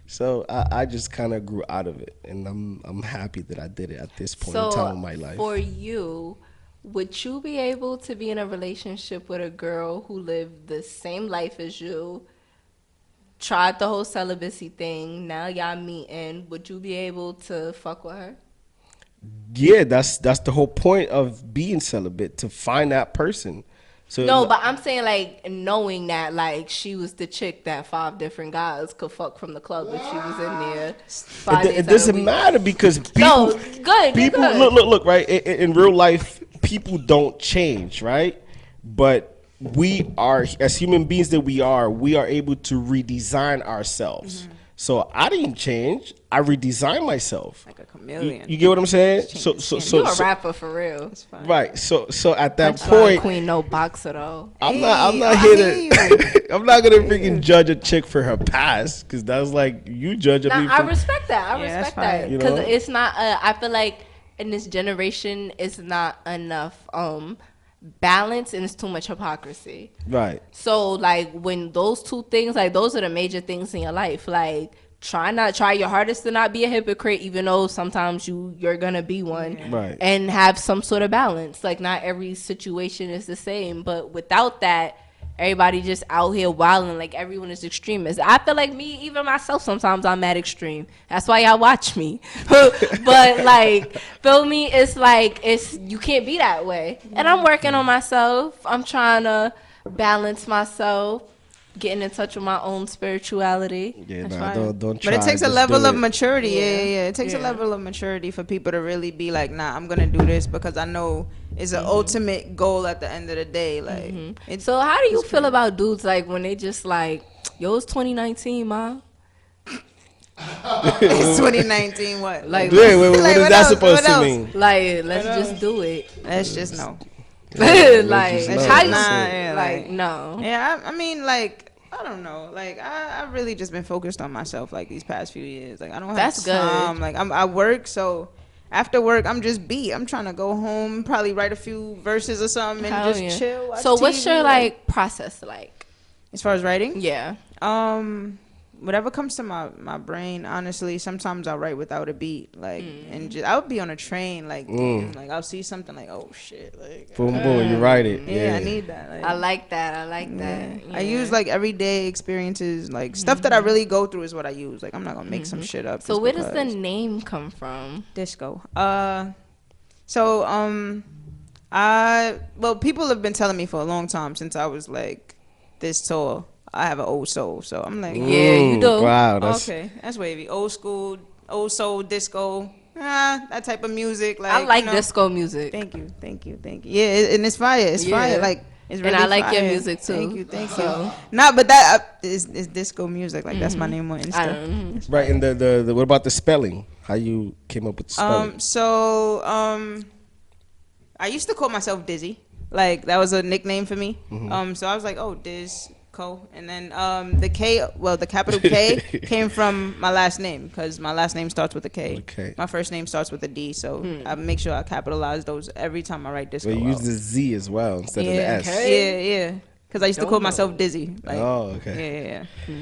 So I just kind of grew out of it, and I'm happy that I did it at this point in time in my life. For you, would you be able to be in a relationship with a girl who lived the same life as you, tried the whole celibacy thing, now y'all meeting? Would you be able to fuck with her? Yeah, that's the whole point of being celibate, to find that person. So No, but I'm saying, like, knowing that, like, she was the chick that 5 different guys could fuck from the club if she was in there 5 days it doesn't matter, because people, No, good. people good. look right in real life, people don't change, right? But we are, as human beings that we are able to redesign ourselves. So I didn't change. I redesigned myself. Like a chameleon. You get what I'm saying? So You a rapper for real. right. So at that Punchline point, queen, no boxer though. I'm not here to. I'm not gonna freaking judge a chick for her past, because that's like you judge me. I respect that. I Yeah, respect that's that fine. You because know? it's not. I feel like in this generation, it's not enough balance, and it's too much hypocrisy. Right. So like when those 2 things, like those are the major things in your life. Like try your hardest to not be a hypocrite, even though sometimes you're gonna be one. Right. And have some sort of balance. Like not every situation is the same, but without that, everybody just out here wilding, like everyone is extremist. I feel like me, even myself, sometimes I'm mad extreme. That's why y'all watch me. But like, feel me? It's like, you can't be that way. And I'm working on myself. I'm trying to balance myself, getting in touch with my own spirituality. Yeah, That's nah, fine. don't try. But it takes a just level do of it. maturity. Yeah. It takes a Yeah. level of maturity for people to really be like, nah, I'm gonna do this because I know it's an ultimate goal at the end of the day. Like, it's So how do you feel about dudes like when they just like, yo, it's 2019, ma? It's 2019. What? Like, Wait, what Like, is what that else? supposed What to else? mean? like, let's just do it. That's just no. Like, just how know. you, Nah, yeah, like, no. Yeah, I mean, like, I don't know. Like, I really just been focused on myself, like, these past few years. Like, I don't have That's good. time. Like, I work, so after work, I'm just beat. I'm trying to go home, probably write a few verses or something, and Hell just yeah. chill. Watch So what's TV, your, like, process like? as far as writing? Yeah. Whatever comes to my brain, honestly. Sometimes I'll write without a beat, like, and just, I'll be on a train, like, damn, like, I'll see something, like, oh shit, like, Boom, boom, you write it. yeah, I need that. Like, I like that. I like that. yeah. I use like everyday experiences, like stuff that I really go through is what I use. Like, I'm not gonna make some shit up. So just where does the because. name come from? Disco? Well, people have been telling me for a long time, since I was like this tall. I have an old soul, so I'm like, Yeah, you do. Wow, that's okay, that's wavy. Old school, old soul, disco, that type of music. Like, I like you know. disco music. Thank you. Yeah, and it's fire. It's fire. Like, it's really And I like your fire. music too. Thank So- you. Nah, but that is disco music. Like, that's my name on Insta. right. And the what about the spelling? How you came up with the spelling? I used to call myself Dizzy. Like, that was a nickname for me. So I was like, oh, Diz Co. And then the K, well, the capital K came from my last name, because my last name starts with a K. Okay. My first name starts with a D, so I make sure I capitalize those every time I write disco. Well, you use out. the Z as well instead of the S. Yeah. Because I used to call myself Dizzy. Like, Oh, okay. Yeah.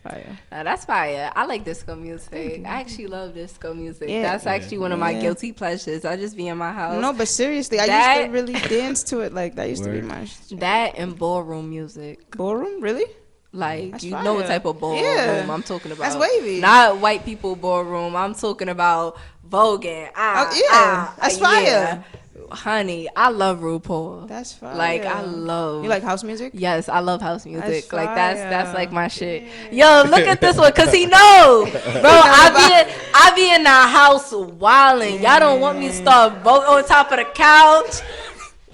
Fire. That's fire. I like disco music. I actually love disco music. Yeah. That's actually one of my Yeah. guilty pleasures. I just be in my house. No, but seriously, I That- used to really dance to it. Like, that used to be Word. my That and ballroom music. ballroom. Really? Like, That's you know what fire. type of ballroom Yeah. I'm talking about. That's wavy. Not white people ballroom. I'm talking about voguing. That's fire. Honey, I love RuPaul. That's fire. Like, I love. You like house music? Yes, I love house music. That's Like, that's fire. like my shit. Yo, look at this one, cause he know, bro. I be in the house wilding. Y'all don't want me to start on top of the couch,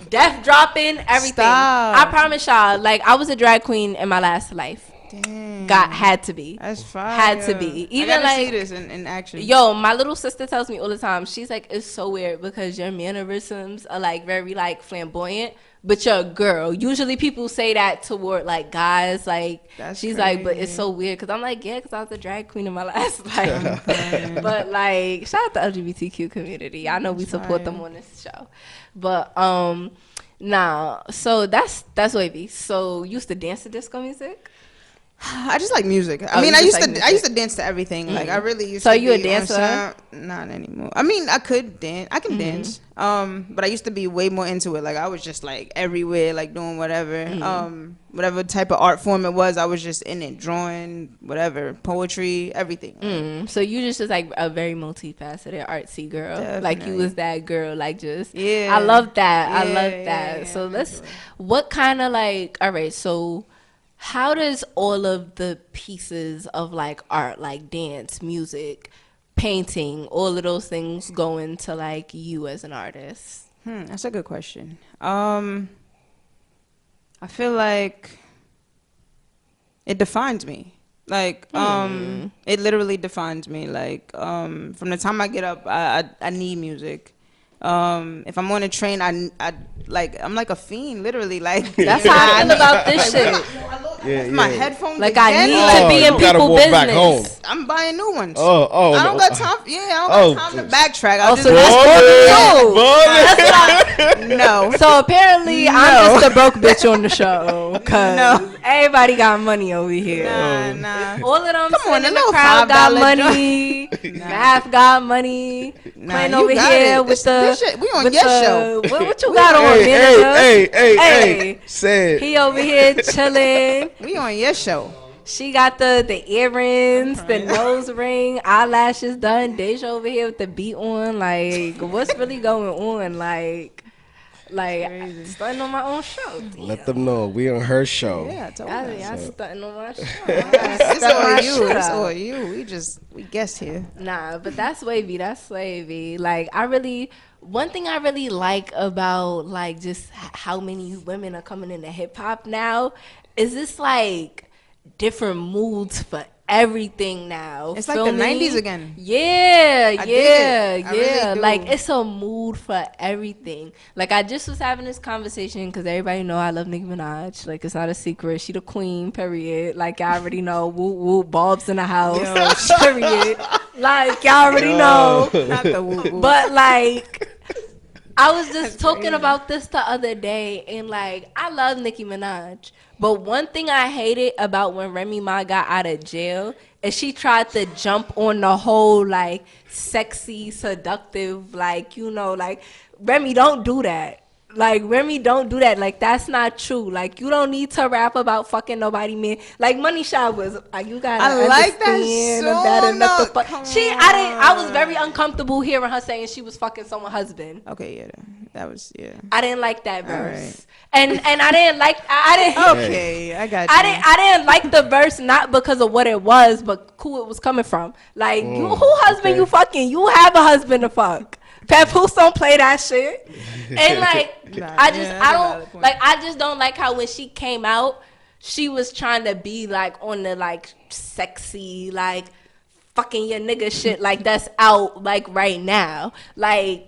death dropping everything. Stop. I promise y'all. Like, I was a drag queen in my last life. Damn. Had to be. That's fire. Had to be. Even I gotta like see this in action. Yo, my little sister tells me all the time. She's like, it's so weird because your mannerisms are like very like flamboyant, but you're a girl. Usually people say that toward like guys. Like, That's she's like, but it's crazy. so weird because I'm like, yeah, because I was a drag queen in my last life. But like, shout out to the LGBTQ community. I know we support them on this show. But nah. So that's wavy. So you used to dance to disco music? I just like music. I Oh, mean, you I just used like to music. I used to dance to everything. Like, I really used So to. you a be on dancer? some- Not anymore. I mean, I could dance. I can dance. But I used to be way more into it. Like, I was just like everywhere, like doing whatever. Whatever type of art form it was, I was just in it, drawing, whatever, poetry, everything. So you just like a very multifaceted artsy girl. Like, you Definitely. was that girl. Like, just Yeah. I love that. I Yeah, love yeah, that. yeah, So for let's. sure. What kind of like? All right. So how does all of the pieces of like art, like dance, music, painting, all of those things go into like you as an artist? That's a good question. I feel like it defines me. Like, it literally defines me. Like, from the time I get up, I need music. If I'm on a train, I like, I'm like a fiend, literally. Like, That's how I feel about this shit. Yeah, my yeah. headphones. Like, I again, need like, to be you in gotta people walk back home. business. I'm buying new ones. Oh, I don't no. got time. I don't got time to backtrack. I'll Also, just that's Ballin'. no. So apparently, I'm just a broke bitch on the show. Cause everybody got money over here. Nah. All of them Come on, sitting in a the little crowd got $5 money. Math got money. Playing you over got here it. with This the. shit, we on with your the- show. What you got on, Hey, manager? hey. Say it. He over here chilling. We on your show. She got the earrings, the nose ring, eyelashes done. Deja over here with the beat on. Like, what's really going on? Like stunting on my own show. Let them know we on her show. Yeah, I told you. I stunting on my show. It's Stuck my all you. shit It's up. all you. We guessed here. Nah, but that's wavy. That's wavy. Like, one thing I really like about like just how many women are coming into hip hop now is this like different moods for everything now. It's like the 90s again. Yeah, I dig it. I really yeah. do. Like it's a mood for everything. Like I just was having this conversation because everybody know I love Nicki Minaj. Like it's not a secret. She the queen. Period. Like y'all already know. Woo woo. Bob's in the house. Period. Like y'all already know. Not the woo-woo. But like. I was just talking about this the other day, and like I love Nicki Minaj, but one thing I hated about when Remy Ma got out of jail is she tried to jump on the whole like sexy, seductive, like like Remy, don't do that. Like Remy, don't do that. Like that's not true. Like you don't need to rap about fucking nobody, man. Like Money Showers, like you gotta I like that understand song, that enough to though. fuck. I was very uncomfortable hearing her saying she was fucking someone's husband. Okay, yeah, that was I didn't like that verse, right. and I didn't like. I didn't. Okay, I got you. I didn't like the verse not because of what it was, but who it was coming from. Like you, who husband you fucking? You have a husband to fuck. Papoose don't play that shit. And like I just don't like how when she came out, she was trying to be like on the like sexy like fucking your nigga shit like that's out like right now. Like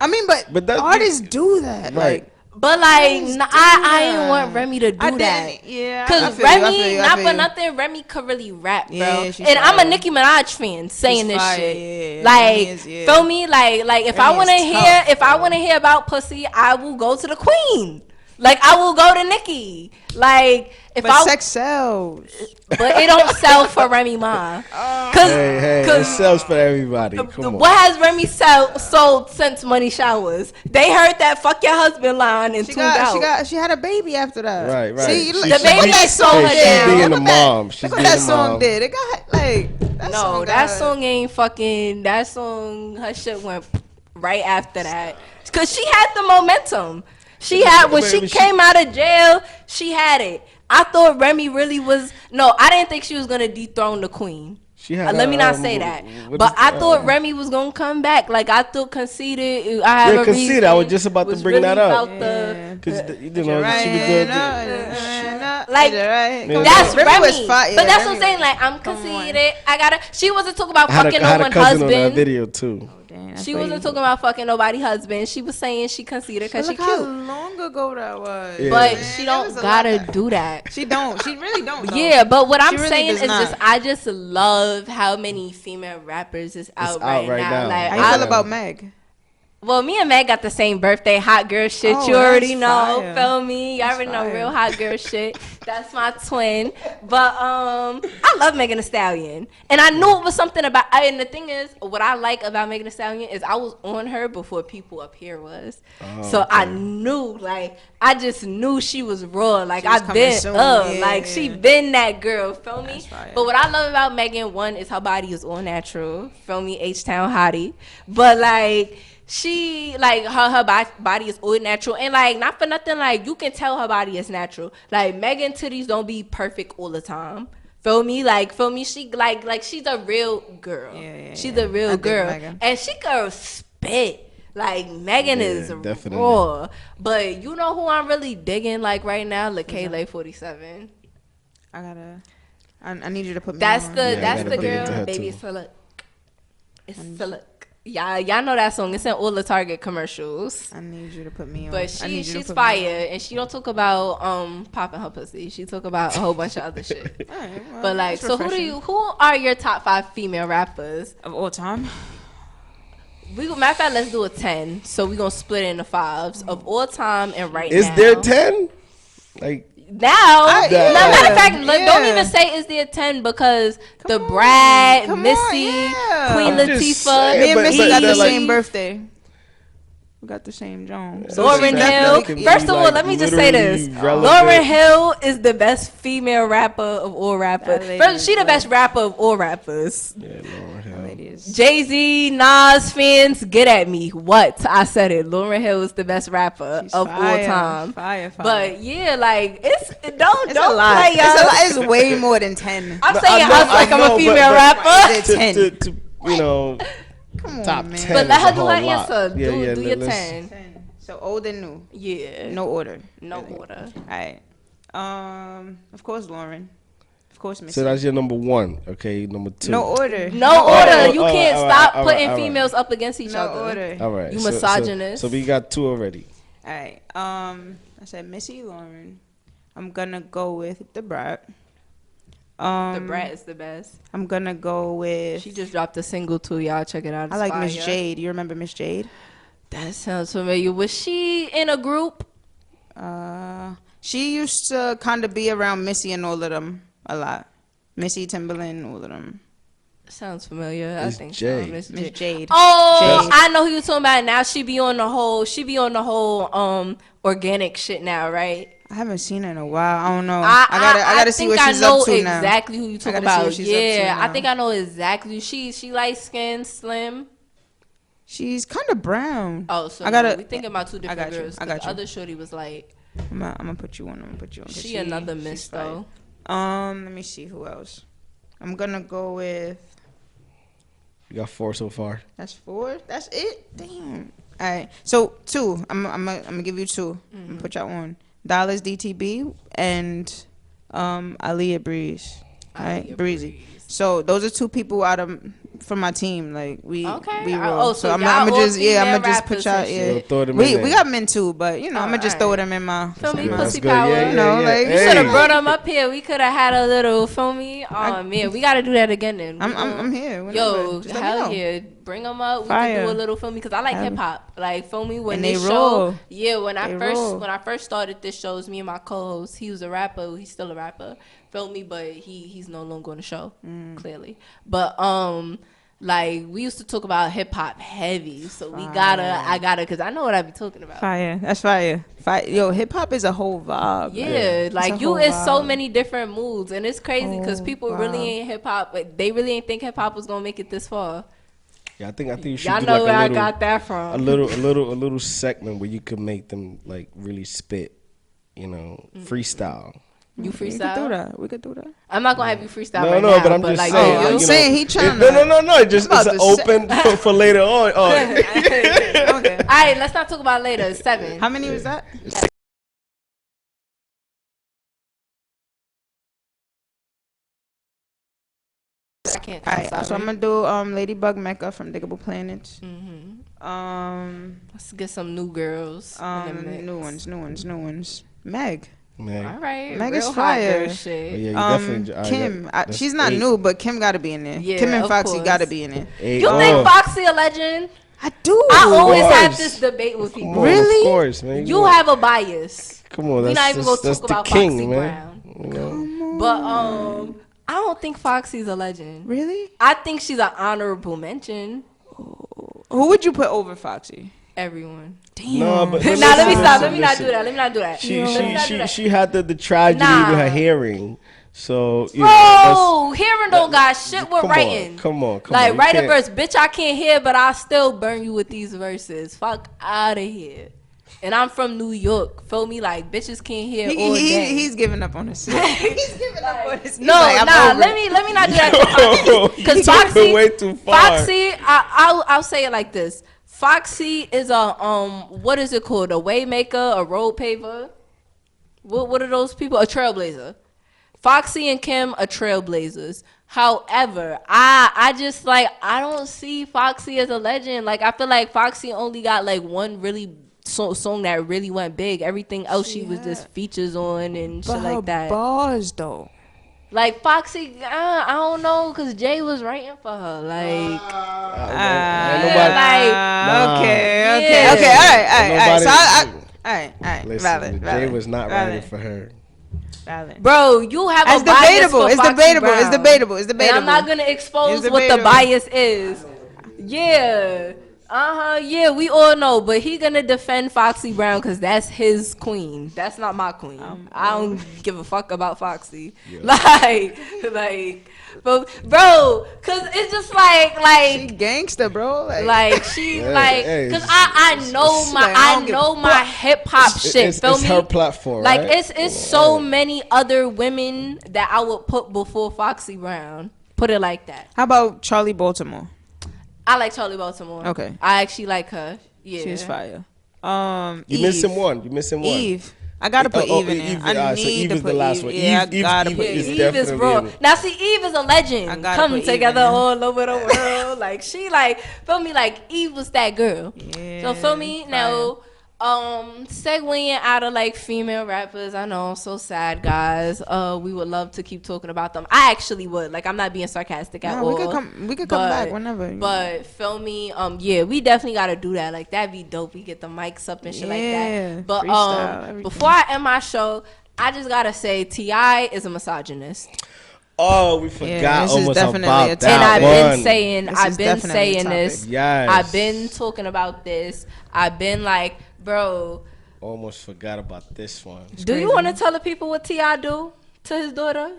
I mean, but artists do that. Right. Like but like I didn't want Remy to do that. Yeah. Cause Remy, not for nothing, Remy could really rap, bro. Yeah, and I'm a Nicki Minaj fan saying this fire, shit. yeah. Like, feel me? Like if I Remy wanna is hear, tough, if I wanna hear about pussy, I will go to the Queen. Like I will go to Nicki. Like if but sex sells. but it don't sell for Remy Ma. Hey, it sells for everybody. Come on. What has Remy sold since Money Showers? They heard that "fuck your husband" line and tuned out. She had a baby after that. Right. See, the baby that sold her down. She's being a mom. Look what that song did. It got like that song ain't fucking. That song, her shit went right after that. Cause she had the momentum. She had when she came out of jail. She had it. I thought Remy really was. No, I didn't think she was gonna dethrone the Queen. Let me not say that. But I thought Remy was gonna come back. Like I thought Conceited. I have a Conceited. reason. I was just about to bring that up. Because she was good. Like that's Remy Remy. was fire. But that's what I'm saying. Like I'm Conceited. I gotta. She wasn't talking about fucking no I one had a cousin husband. on that video too. She wasn't talking about fucking nobody husband. She was saying she conceited because she cute. How long ago that was? Yeah. But she don't gotta do that. She don't. She really don't. Though. Yeah, but what I'm really saying does is not. just I just love how many female rappers is out right now. Like How you feel about Meg? Well, me and Meg got the same birthday, hot girl shit. Oh, you already know, fire. feel me? Y'all already know fire. real hot girl shit. That's my twin. But I love Megan Thee Stallion, and I knew it was something about. And the thing is, what I like about Megan Thee Stallion is I was on her before people up here was. So okay. I knew, like, I just knew she was raw. Like She was I've coming been soon. up, Yeah, like yeah. she been that girl. Feel me? That's fire. But what I love about Megan, one is her body is all natural. Feel me? H-Town hottie. But like. She like her body is all natural, and like not for nothing, like you can tell her body is natural. Like Megan titties don't be perfect all the time. Feel me? She like she's a real girl. Yeah, she's a real girl, and she can spit. Like Megan is definitely. raw. But you know who I'm really digging like right now? LaKayla 47. I need you to put me That's on. that's the get into girl. her Baby, too. it's a look. It's a look. Y'all know that song. It's in all the Target commercials. I need you to put me on. But she's fire, and she don't talk about popping her pussy. She talk about a whole bunch of other shit. All right, well, But like, that's so refreshing. who are your top 5 female rappers of all time? Matter of fact, let's do a 10. So we gonna split it into 5s of all time and right Is now. there 10? Like Now, yeah. matter of fact, Yeah. don't even say is there 10 because the Brad, Come on, Missy, yeah. Queen I'm just Latifah, saying, Me and but Missy got the they're like- same birthday. We got the same Jones. Lauren Hill. First of all, let me just say this: Lauren Hill is the best female rapper of all rappers. That lady First, she is the best rapper of all rappers. Yeah, Lauren Hill. Jay-Z, Nas fans, get at me. What? I said it. Lauren Hill is the best rapper of all time. Fire. But yeah, like it's don't It's a lot. play us. It's way more than 10. I'm saying us like I'm a female rapper. It's 10. To, you know, Come on, top man. 10. But let is her a do whole her lot. answer. Do your let's- 10. 10. So old and new. Yeah. No order. No order. All right. Of course, Lauren. Of course, Missy. So that's your number 1. Okay, number 2. No order. No order. You all can't right, stop all putting right. females up against each No other. order. All right. You so- misogynist. So we got 2 already. All right. I said Missy Lauren. I'm gonna go with the Brat. The Brat is the best. I'm gonna go with. She just dropped a single too, y'all. Check it out. I It's like Miss fire. Jade. You remember Miss Jade? That sounds familiar. Was she in a group? She used to kind of be around Missy and all of them a lot. Missy, Timberland, all of them. Sounds familiar. I It's think Jade. so. Miss Miss Jade. Oh, Jade. I know who you're talking about. Now she be on the whole organic shit now, right? I haven't seen her in a while. I don't know. I gotta see what she's up to now. Exactly who you talking gotta see what about. she's up to Yeah, I now. think I know exactly. She light skinned, slim. She's kind of brown. Oh, so I gotta. we thinking about two different got you. girls. I got 'cause you. The other shorty was like, I'm gonna put you on. 'Cause she another miss she's fire. though. Let me see who else. I'm gonna go with. You got 4 so far. That's 4. That's it. Damn. All right. So 2. I'm gonna give you 2. I'm gonna put y'all on. Dollars DTB and Aaliyah Breeze. All right, Aaliyah Breezy. Breeze. So those are 2 people out of from my team. Like we Okay. we Oh, roll. so I'm y'all gonna all just female I'm gonna just put rappers y'all. and Yeah. shit. Throw them in We there. got men too, but you know I'm gonna just throw alright. them in my. Feel me, That's pussy good. power. Yeah, You know, yeah, like, yeah. You should have Hey. brought them up here. We could have had a little, feel me? Oh man, we gotta do that again then. I'm here. whenever. Yo, Just let me hell know. yeah, bring them up. We Fire. can do a little, feel me? Because I like Hell. hip hop. Like, feel me? When And this they show, roll. yeah, when They roll. I first started this show, it was me and my co-host. He was a rapper. He's still a rapper. Feel me? But he's no longer on the show, clearly. But like we used to talk about hip hop heavy, so I gotta, because I know what I be talking about. Fire. That's fire. Yo, hip hop is a whole vibe. Yeah, It's like a you whole is so vibe. many different moods, and it's crazy because people really vibe. ain't hip hop. They really ain't think hip hop was gonna make it this far. Yeah, I think you should Y'all do know like where a I little, got that from. a little segment where you could make them like really spit, you know, freestyle. You We could do freestyle? that. We could do that. I'm not gonna have you freestyle No, right no, now, but I'm just like, saying. yo, I'm you know, saying he tryna- No. Just I'm it's about to open for later on. Oh, Okay. all right, let's not talk about later. It's 7. How many was that? I can't. All right. So I'm gonna do Ladybug Mecca from Diggable Planets. Let's get some new girls. in the mix. New ones. Meg. man. All right, Meg real is hot fire. girl But shit. yeah, you definitely. Kim. that's She's not 8. new, but Kim gotta be in there. Yeah, Kim and of Foxy course. gotta be in there. 8. You think Foxy a legend? I do. I always have course. this debate with people. Come on, Really? Of course, man. You have a bias. Come on, We not even gonna that's talk the about king, Foxy man. Brown. You know? But I don't think Foxy's a legend. Really? I think she's an honorable mention. Who would you put over Foxy? Everyone. No, but Nah, let me stop. Let me not do that. Let me not do that. She had the tragedy Nah. with her hearing. So you know, Bro, hearing don't got shit with come writing. on, come on. Like, You write a can't- verse. Bitch, I can't hear, but I still burn you with these verses. Fuck out of here. And I'm from New York. Feel me? Like, bitches can't hear all day. He's giving up on his. He's giving up on his. No, let me not do that. Yo, Because you took it Foxy, way too far. Foxy, I'll say it like this. Foxy is a what is it called? A waymaker, a road paver. What are those people? A trailblazer. Foxy and Kim are trailblazers. However, I just like I don't see Foxy as a legend. Like I feel like Foxy only got like one really song that really went big. Everything else she was just features on and shit like that. Bars though. Like Foxy, I don't know, cause Jay was writing for her. Like, Ain't Yeah. Okay. All right. So Nobody- all right. Listen, Valid. Jay was not writing for her. Valid. bro, you have It's a bias debatable. for It's Foxy debatable. It's Brown. debatable. It's debatable. And I'm not gonna expose It's what the debatable. bias is. Yeah. Yeah, we all know, but he gonna defend Foxy Brown because that's his queen. That's not my queen. I don't give a fuck about Foxy. Yeah. Like, but bro, cause it's just She gangster, bro. like she Yeah, like hey, cause I know it's my like, I don't give a my hip hop shit. It's Feel me? her platform, Like right? it's so many other women that I would put before Foxy Brown. Put it like that. How about Charlie Baltimore? I like Charlie Baltimore. Okay. I actually like her. Yeah. She's fire. You Eve. missing one. You missing one. Eve. I gotta put Eve in Eve, there. I so need Eve to is put the last Eve. one. Yeah, Eve I gotta Eve put is Eve. Eve is definitely in bro. it. Now see, Eve is a legend. I gotta Come put Eve together in there. all over the world. Like she like feel me like Eve was that girl. Yeah, So feel me now. Segueing out of like female rappers, I know, so sad, guys. We would love to keep talking about them. I actually would. Like, I'm not being sarcastic at all. We could come back whenever. But feel me, yeah, we definitely gotta do that. Like, that'd be dope. We get the mics up and shit like that. But freestyle, before I end my show, I just gotta say T.I. is a misogynist. Oh, we forgot this is almost definitely about a that. topic. And I've one. been saying, This I've is been definitely a saying topic. this. Yes. I've been talking about this. I've been like, bro. Almost forgot about this one. Do you want to tell the people what T.I. do to his daughter?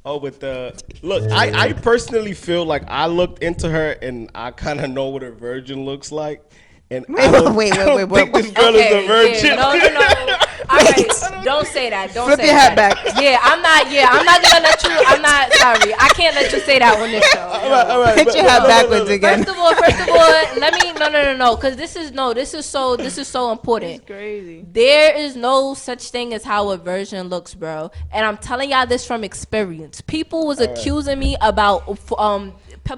Oh, with the look, I personally feel like I looked into her and I kind of know what a virgin looks like. And Wait, I don't wait, think this girl is a virgin. Yeah, no. All right, don't say that. Don't Flip say your that. hat back. Yeah, I'm not gonna let you. I'm not sorry. I can't let you say that on this show. All right, Put your hat backwards again. First of all, let me no, because this is so important. Crazy. There is no such thing as how a virgin looks, bro. And I'm telling y'all this from experience. People was accusing me about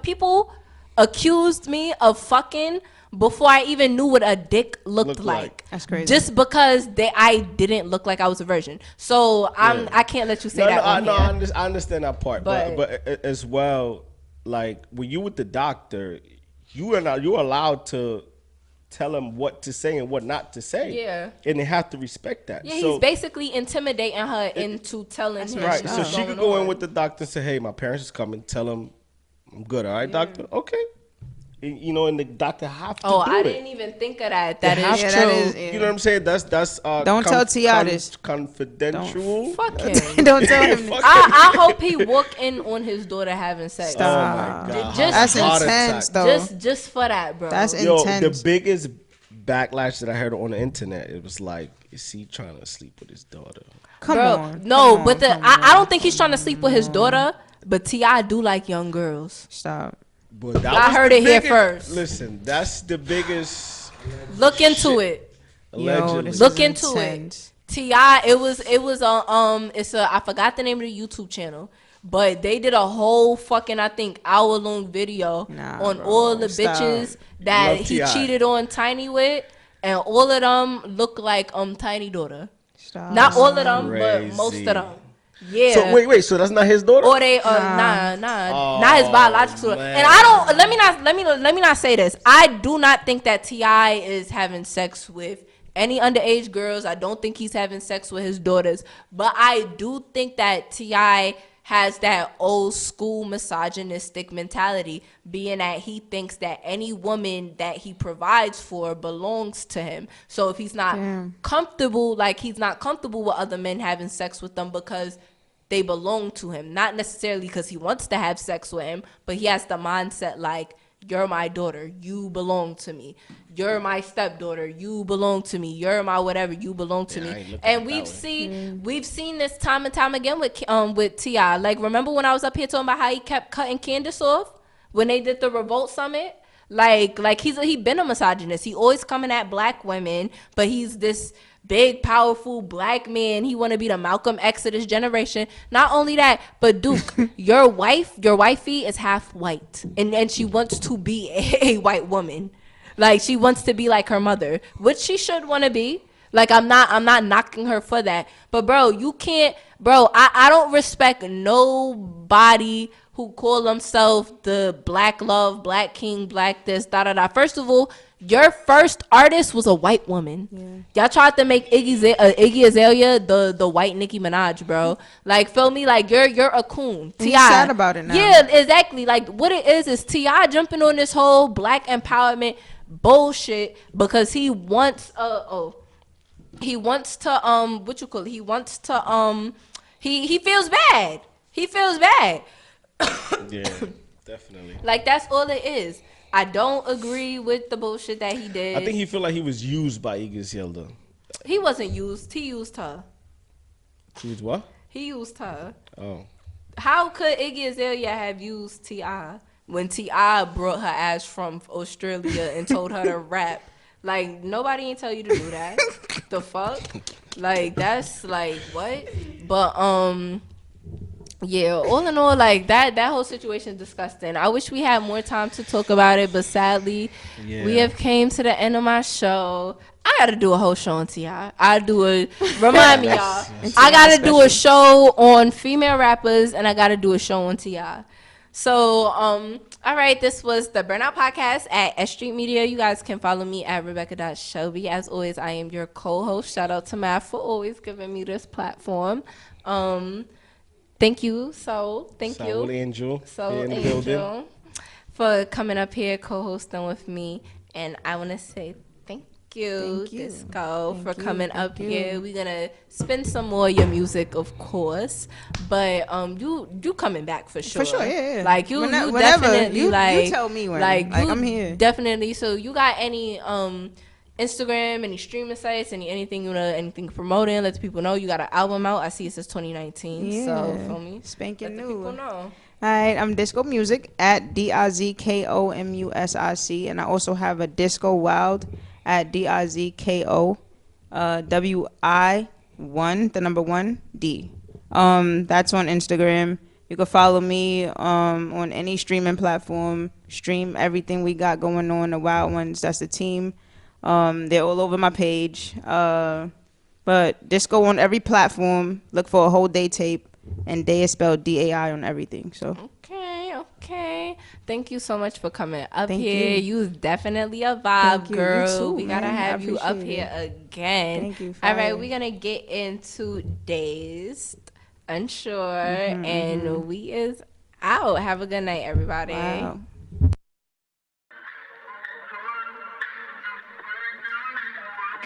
people accused me of fucking before I even knew what a dick looked like. That's crazy. Just because I didn't look like I was a virgin. So I can't let you say that. I understand that part, but as well, like when you with the doctor, you're allowed to tell him what to say and what not to say. Yeah. And they have to respect that. Yeah, so, he's basically intimidating her into telling him. right. So what's she could going go in on. with the doctor and say, "Hey, my parents is coming. Tell them I'm good. All right, doctor. Okay." You know, and the doctor have to do I it. didn't even think of that. That They is have true. to. That is, yeah. You know what I'm saying? That's Don't tell T.I. this. Confidential. Fuck him. Don't tell him. Fuck I hope he walk in on his daughter having sex. Oh my God. Just- That's Heart intense, attack. though. Just for that, bro. That's Yo, intense. the biggest backlash that I heard on the internet, it was like, is he trying to sleep with his daughter? Come bro, on. no, come but on, I don't think he's trying to sleep with his daughter. But T.I. do like young girls. Stop. But that I was heard the it here biggest- first. Listen, that's the biggest. Look into it. Allegedly. Look into it. T.I. It was I forgot the name of the YouTube channel, but they did a whole fucking I think hour-long video on bro, all the stop. bitches that Love he T.I. cheated on Tiny with, and all of them look like Tiny daughter. Stop. Not all of them, but Crazy. most of them. Yeah. So wait, so that's not his daughter? Or they not his biological. Man. And I don't let me not say this. I do not think that T.I. is having sex with any underage girls. I don't think he's having sex with his daughters. But I do think that T.I. has that old school misogynistic mentality, being that he thinks that any woman that he provides for belongs to him. So if he's not comfortable, like he's not comfortable with other men having sex with them because they belong to him, not necessarily because he wants to have sex with him, but he has the mindset like, you're my daughter, you belong to me. You're my stepdaughter, you belong to me. You're my whatever, you belong to me. And we've seen this time and time again with T.I. Like, remember when I was up here talking about how he kept cutting Candace off when they did the Revolt Summit? Like he been a misogynist. He always coming at black women, but he's this big, powerful black man. He want to be the Malcolm X of this generation. Not only that, but Duke, your wifey is half white, and she wants to be a white woman. Like, she wants to be like her mother, which she should want to be. Like, I'm not knocking her for that. But bro, you can't, bro. I don't respect nobody who call themselves the Black Love, Black King, Black this, da da da. First of all, your first artist was a white woman. Y'all tried to make Iggy Azalea the white Nicki Minaj, bro. Like, feel me? Like, you're a coon. T.I. He's sad about it now. Yeah, exactly. Like, what it is T.I. jumping on this whole black empowerment bullshit because he wants to he feels bad. He feels bad. Yeah, definitely. Like, that's all it is. I don't agree with the bullshit that he did. I think he feel like he was used by Iggy Azalea. He wasn't used. He used her. He was what? He used her. Oh. How could Iggy Azalea have used T.I. when T.I. brought her ass from Australia and told her to rap? Like, nobody ain't tell you to do that. The fuck? Like that's like what? But yeah, all in all, like that whole situation is disgusting. I wish we had more time to talk about it, but sadly, we have came to the end of my show. I gotta do a whole show on T.I. Remind me, y'all. I gotta do a show on female rappers, and I gotta do a show on T.I. So, all right, this was the Burnout Podcast at S.STREET Media. You guys can follow me at Rebecca.Shelby. As always, I am your co-host. Shout out to Matt for always giving me this platform. Thank you, Soul. Thank you. Soul Angel for coming up here, co-hosting with me. And I want to say thank you, Disco, for coming up here. We're going to spin some more of your music, of course. But you coming back for sure. For sure, yeah. Like, you definitely, you like... You tell me when. Like I'm here. Definitely. So, you got any... Instagram, any streaming sites, anything anything promoting, let the people know you got an album out. I see it says 2019. Yeah. So feel me? Spanking let new. The people know. All right, I'm Disco Music at DIZKOMUSIC, and I also have a Disco Wild at DIZKO WI1, the number 1 D. That's on Instagram. You can follow me on any streaming platform. Stream everything we got going on. The Wild Ones, that's the team. They're all over my page. But Disco on every platform. Look for a whole day tape, and day is spelled DAI on everything. So okay. Thank you so much for coming up Thank here. You was definitely a vibe, girl. You too, we gotta man. have you up here again. Thank you. All right, we're gonna get into Dazed, Unsure, and we is out. Have a good night, everybody. Wow.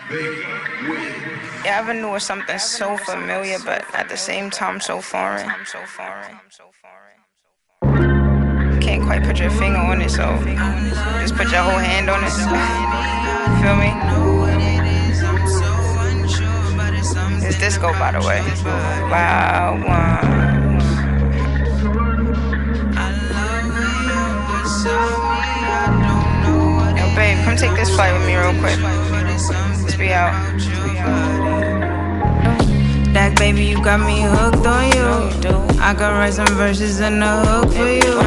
You ever knew of something so familiar, but at the same time so foreign? Can't quite put your finger on it, so just put your whole hand on it. Feel me? It's Disco, by the way. Wow, wow. Yo, babe, come take this flight with me real quick. Let's be out. That baby, you got me hooked on you. I could write some verses and a hook for you.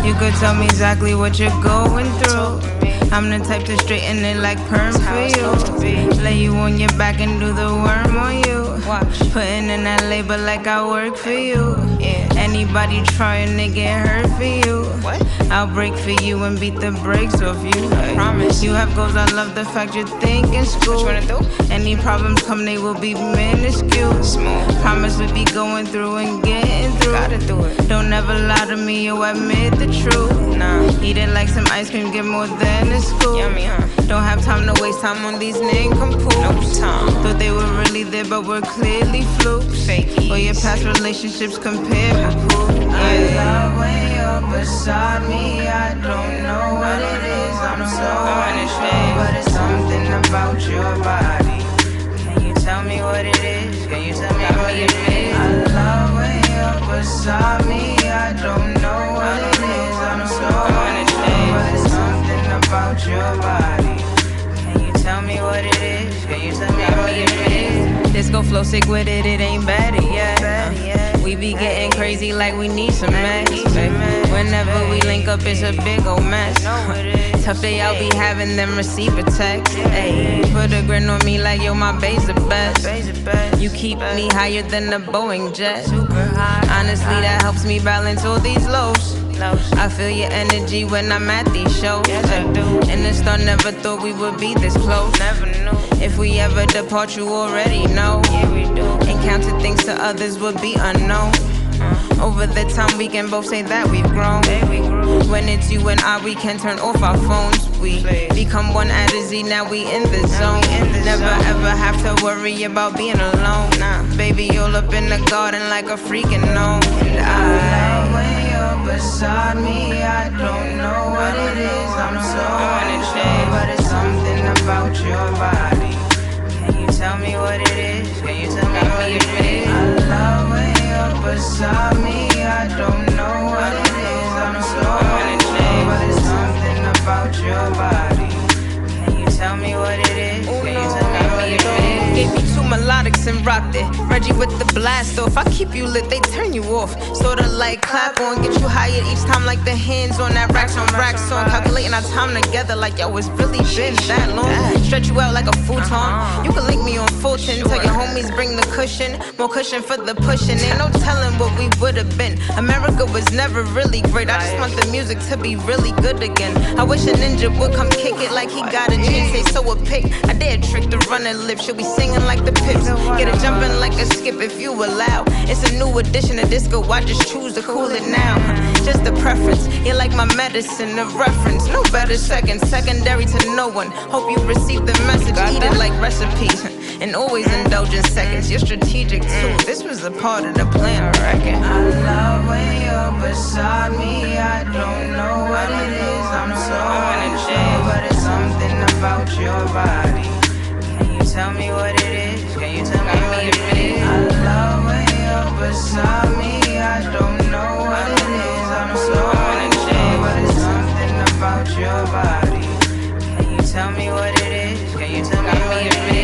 You could tell me exactly what you're going through. I'm the type to straighten it like perm for you. Lay you on your back and do the worm on you. Putting in that labor like I work for you. Anybody trying to get hurt for you, I'll break for you and beat the brakes off you. I promise. You have goals, I love the fact you're thinking school. Any problems come, they will be minuscule. Promise we be going through and getting through. Gotta do it. Don't ever lie to me, you admit the truth. Eat it like some ice cream, get more than a scoop. Yummy, huh? Don't have time to waste time on these nincompoops. No time. Thought they were really there, but we're clearly flukes. Fakies. Or your past relationships compared with poop. I love when you're beside me. I don't know what it is. I'm so unsure, but it's something about your body. Can you tell me what it is? Can you tell me what it is? I love when you're beside me. I don't know what it is. I'm so unsure, but it's something about your body. Can you tell me what it is? Can you tell me what it is? Disco flow sick with it, it ain't bad yet. We be getting crazy like we need some mess. Whenever we link up, it's a big old mess. Tough day, I'll be having them receive a text. Ay, put a grin on me like yo, my bass the best. You keep me higher than the Boeing jet. Honestly, that helps me balance all these lows. I feel your energy when I'm at these shows. In the start, never thought we would be this close. If we ever depart, you already know. Encounter things to others would be unknown. Over the time, we can both say that we've grown. When it's you and I, we can turn off our phones. We become one at a Z, now we in the zone. Never ever have to worry about being alone. Baby, you're up in the garden like a freaking gnome. And I love when you're beside me. I don't know what it is. I'm so unsure, but it's something about your body. Can you tell me what it is? Can you tell me what it is? I love when you're beside me. I don't know what it is. I'm so unsure, but it's something about your body. Can you tell me what it is? Can you tell me what it is? Gave me too melodics and rocked it. Reggie with the blast off. I keep you lit, they turn you off. Sorta like clap on, get you higher each time like the hands on that racks on song. Calculating our time together like yo, it's really been that long. Stretch you out like a futon. You can link me on Fulton. Tell your homies bring the cushion. More cushion for the pushing. Ain't no telling what we would've been. America was never really great. I just want the music to be really good again. I wish a ninja would come kick it like he got a chance. Say so a pick. I dare trick the running lips. She'll be singing like the Pips. Get it jumping like a skip if you allow. It's a new edition of disco. I just choose to cool it now. Just a preference. You're like my medicine, a reference. No better second. Secondary to no one. Hope you receive the message. Eat it like recipes. And always indulge in seconds. You're strategic too. This was a part of the plan, I reckon. I love when you're beside me. I don't know what it is. I'm so unsure, but it's something about your body. Can you tell me what it is? Can you tell me what it is? I love when you're beside me. I don't know what it is. I'm so unsure, but it's something about your body. Can you tell me what it is? Can you tell me what it is?